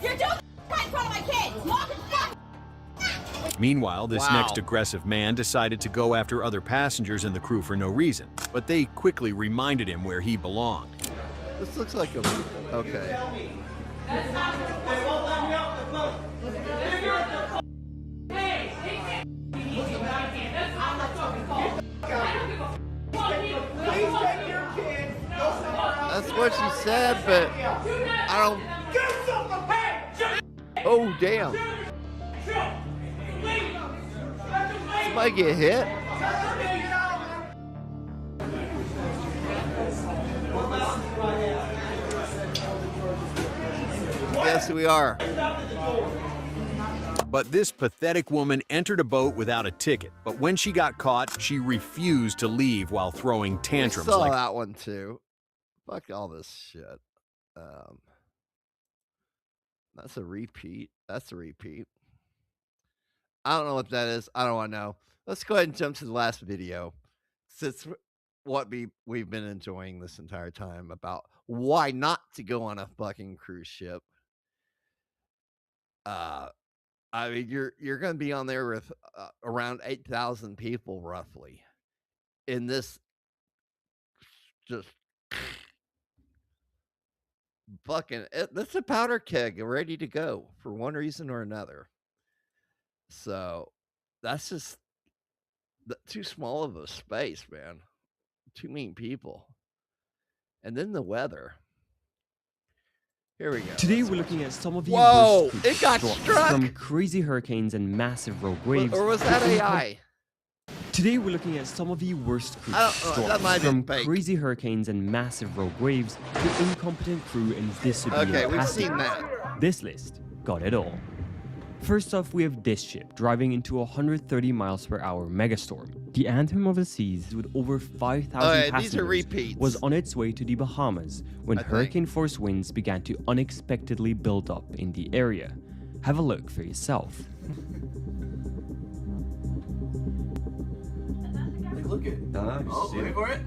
You're doing right in front of my kids. Walk the fuck. Meanwhile, this Wow. next aggressive man decided to go after other passengers in the crew for no reason, but they quickly reminded him where he belonged. This looks like a... Okay. That's what she said, but I don't... Oh, damn. Somebody get hit? Yes, we are. But this pathetic woman entered a boat without a ticket, but when she got caught, she refused to leave while throwing tantrums We saw like that one too. Fuck all this shit. That's a repeat. That's a repeat. I don't know what that is. I don't want to know. Let's go ahead and jump to the last video. Since what we've been enjoying this entire time about why not to go on a fucking cruise ship. I mean, you're going to be on there with around 8,000 people roughly in this just fucking that's a powder keg ready to go for one reason or another. So that's just too small of a space, man. Too many people. And then the weather. Here we go. Today we're looking at some of the Whoa! worst It got drops struck! from crazy hurricanes and massive rogue waves. Or was that AI? Today we're looking at some of the worst cruise that might have from been fake. crazy hurricanes and massive rogue waves to incompetent crew and disobedient Okay, we've passengers. seen that. This list got it all. First off, we have this ship driving into a 130 miles per hour megastorm. The Anthem of the Seas, with over 5,000 passengers, was on its way to the Bahamas when hurricane-force winds began to unexpectedly build up in the area. Have a look for yourself. Look at Nice. Oh, wait for it.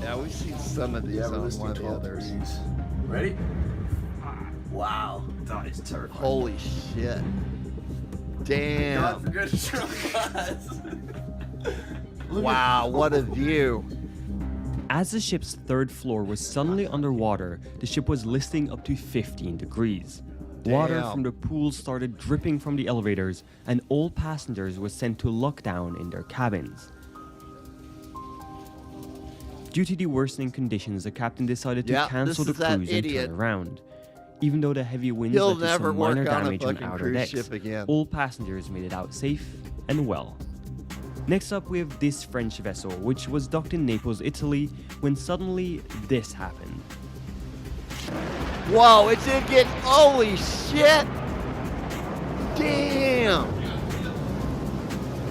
Yeah, we've seen some of these on one of the others. Ready? Wow. That is terrifying. Holy shit. Damn. God forbid it's real class. Wow, what a view. As the ship's third floor was suddenly underwater, the ship was listing up to 15 degrees. Water from the pool started dripping from the elevators, and all passengers were sent to lockdown in their cabins. Due to the worsening conditions, the captain decided to cancel the cruise and turn around. Even though the heavy winds led to some minor damage on outer decks, all passengers made it out safe and well. Next up, we have this French vessel, which was docked in Naples, Italy, when suddenly this happened. Whoa, it did get, holy shit! Damn!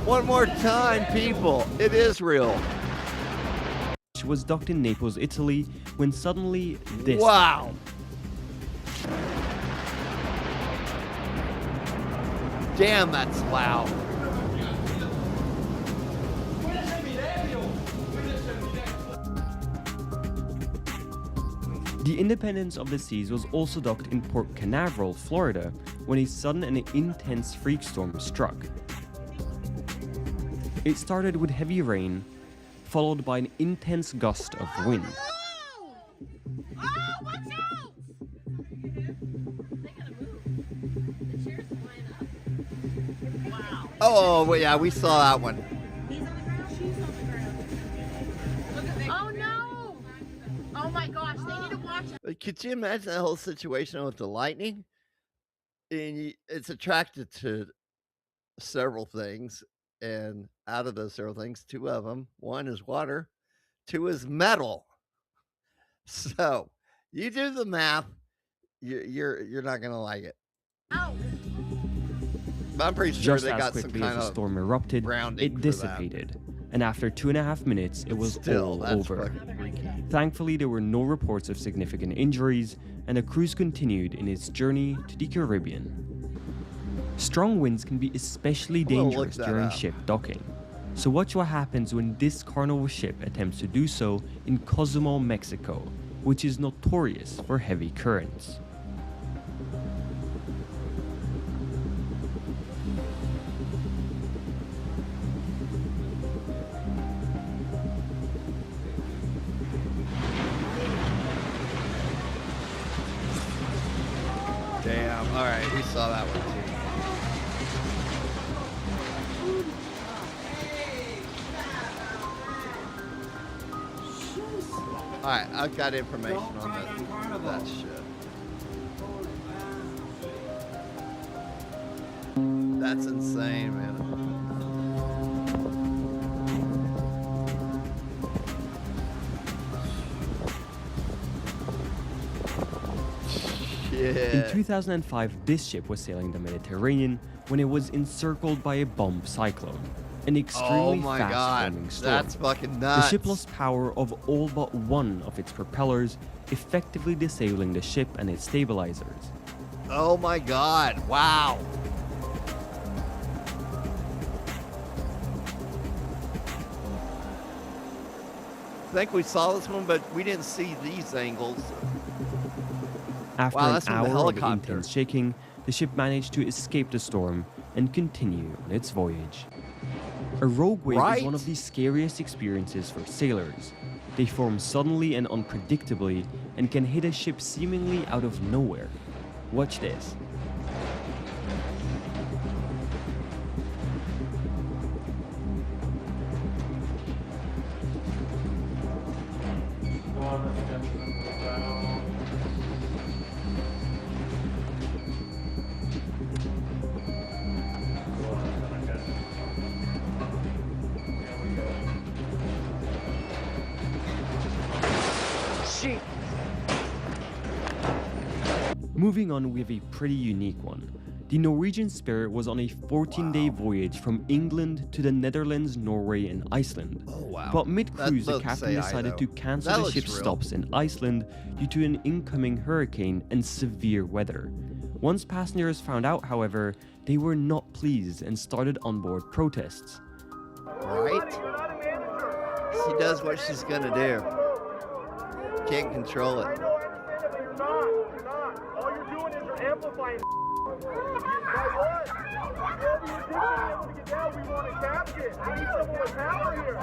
One more time, people, it is real. Which was docked in Naples, Italy, when suddenly this Wow! Damn, that's loud. The Independence of the Seas was also docked in Port Canaveral, Florida, when a sudden and intense freak storm struck. It started with heavy rain, followed by an intense gust of wind. Oh, yeah, we saw that one. Oh no! Oh my gosh, they need to watch it. Could you imagine that whole situation with the lightning? And it's attracted to several things, and out of those several things, two of them, one is water, two is metal. So you do the math, you're not gonna like it. But I'm pretty sure Just they as got some quickly kind as the of storm erupted, it dissipated, and after 2.5 minutes, it was all over. Thankfully, there were no reports of significant injuries, and the cruise continued in its journey to the Caribbean. Strong winds can be especially dangerous during ship docking. So watch what happens when this Carnival ship attempts to do so in Cozumel, Mexico, which is notorious for heavy currents. Damn, all right, we saw that one too. All right, I've got information on that shit. That's insane, man. In 2005, this ship was sailing the Mediterranean when it was encircled by a bomb cyclone, an extremely fast-forming storm. That's fucking nuts. The ship lost power of all but one of its propellers, effectively disabling the ship and its stabilizers. Oh my god, wow. I think we saw this one, but we didn't see these angles. After an hour of intense shaking, the ship managed to escape the storm and continue on its voyage. A rogue wave is one of the scariest experiences for sailors. They form suddenly and unpredictably and can hit a ship seemingly out of nowhere. Watch this. sheep. Moving on, we have a pretty unique one. The Norwegian Spirit was on a 14-day voyage from England to the Netherlands, Norway, and Iceland. But mid-cruise, the captain decided to cancel the ship's stops in Iceland due to an incoming hurricane and severe weather. Once passengers found out, however, they were not pleased and started onboard protests. Right? She does what she's gonna do. Can't control it. All you're doing is you're amplifying. We want to capture it. We need someone with power here.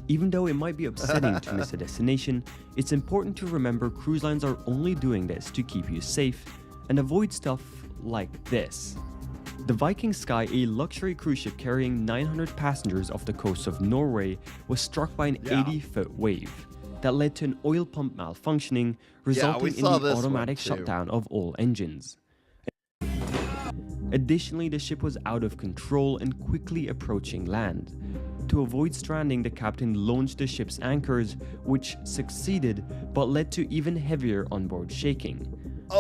Even though it might be upsetting to miss a destination, it's important to remember cruise lines are only doing this to keep you safe and avoid stuff like this. The Viking Sky, a luxury cruise ship carrying 900 passengers off the coast of Norway, was struck by an 80-foot wave that led to an oil pump malfunctioning, resulting in the automatic shutdown of all engines. Additionally, the ship was out of control and quickly approaching land. To avoid stranding, the captain launched the ship's anchors, which succeeded but led to even heavier onboard shaking.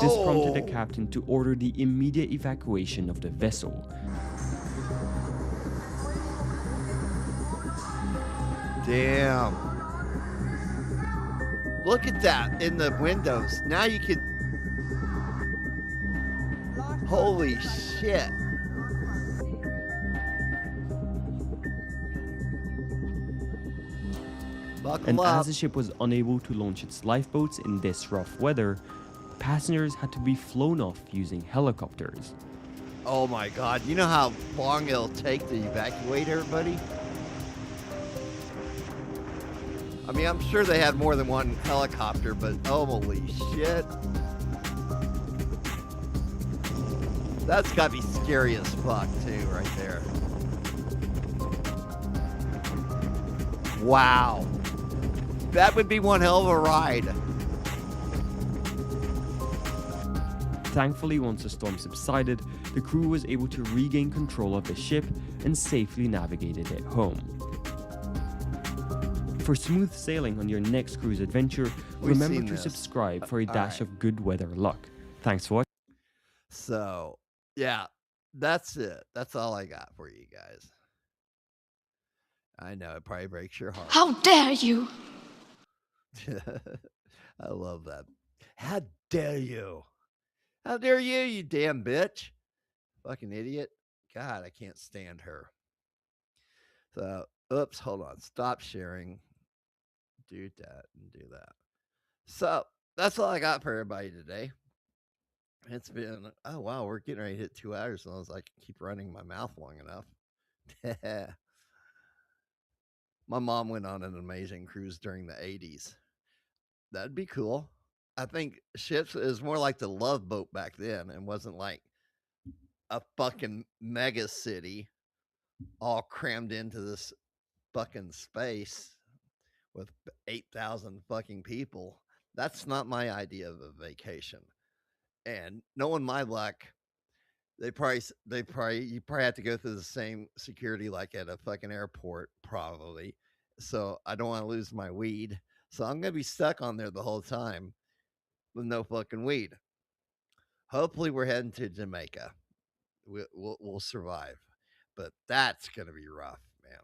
This prompted the captain to order the immediate evacuation of the vessel. Damn. Look at that in the windows. Now you can... Holy shit. And as the ship was unable to launch its lifeboats in this rough weather, passengers had to be flown off using helicopters. Oh my god, you know how long it'll take to evacuate everybody? I mean, I'm sure they had more than one helicopter, but holy shit. That's gotta be scary as fuck too, right there. Wow. That would be one hell of a ride. Thankfully, once the storm subsided, the crew was able to regain control of the ship and safely navigated it home. For smooth sailing on your next cruise adventure, remember to subscribe for a dash of good weather luck. Thanks for watching. So, yeah, that's it. That's all I got for you guys. I know, it probably breaks your heart. How dare you! I love that. How dare you? How dare you, you damn bitch. Fucking idiot. God, I can't stand her. So, oops, hold on. Stop sharing. Do that and do that. So, that's all I got for everybody today. It's been, oh wow, we're getting ready to hit 2 hours. And I was like, keep running my mouth long enough. My mom went on an amazing cruise during the 80s. That'd be cool. I think ships is more like the Love Boat back then and wasn't like a fucking mega city all crammed into this fucking space with 8,000 fucking people. That's not my idea of a vacation. And knowing my luck, you probably have to go through the same security like at a fucking airport, probably. So I don't want to lose my weed. So I'm gonna be stuck on there the whole time with no fucking weed. Hopefully we're heading to Jamaica. We'll survive, but that's gonna be rough, man.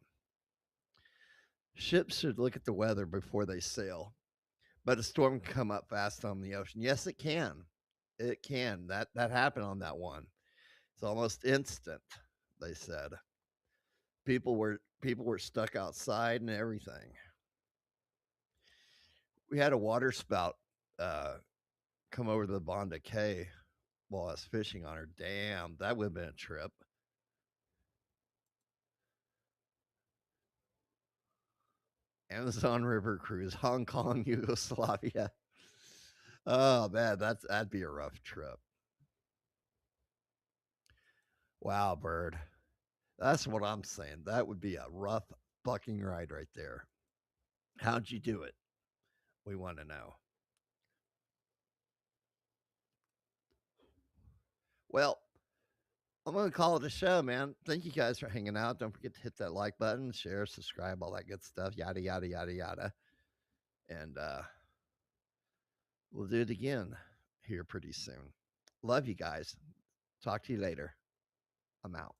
Ships should look at the weather before they sail, but a storm can come up fast on the ocean. Yes, it can. It can. That happened on that one. It's almost instant. They said people were stuck outside and everything. We had a water spout come over to the Bonda Cay while I was fishing on her. Damn, that would have been a trip. Amazon River cruise, Hong Kong, Yugoslavia. Oh man, that'd be a rough trip. Wow, Bird. That's what I'm saying. That would be a rough fucking ride right there. How'd you do it? We want to know. Well, I'm going to call it a show, man. Thank you guys for hanging out. Don't forget to hit that like button, share, subscribe, all that good stuff. Yada, yada, yada, yada. And we'll do it again here pretty soon. Love you guys. Talk to you later. I'm out.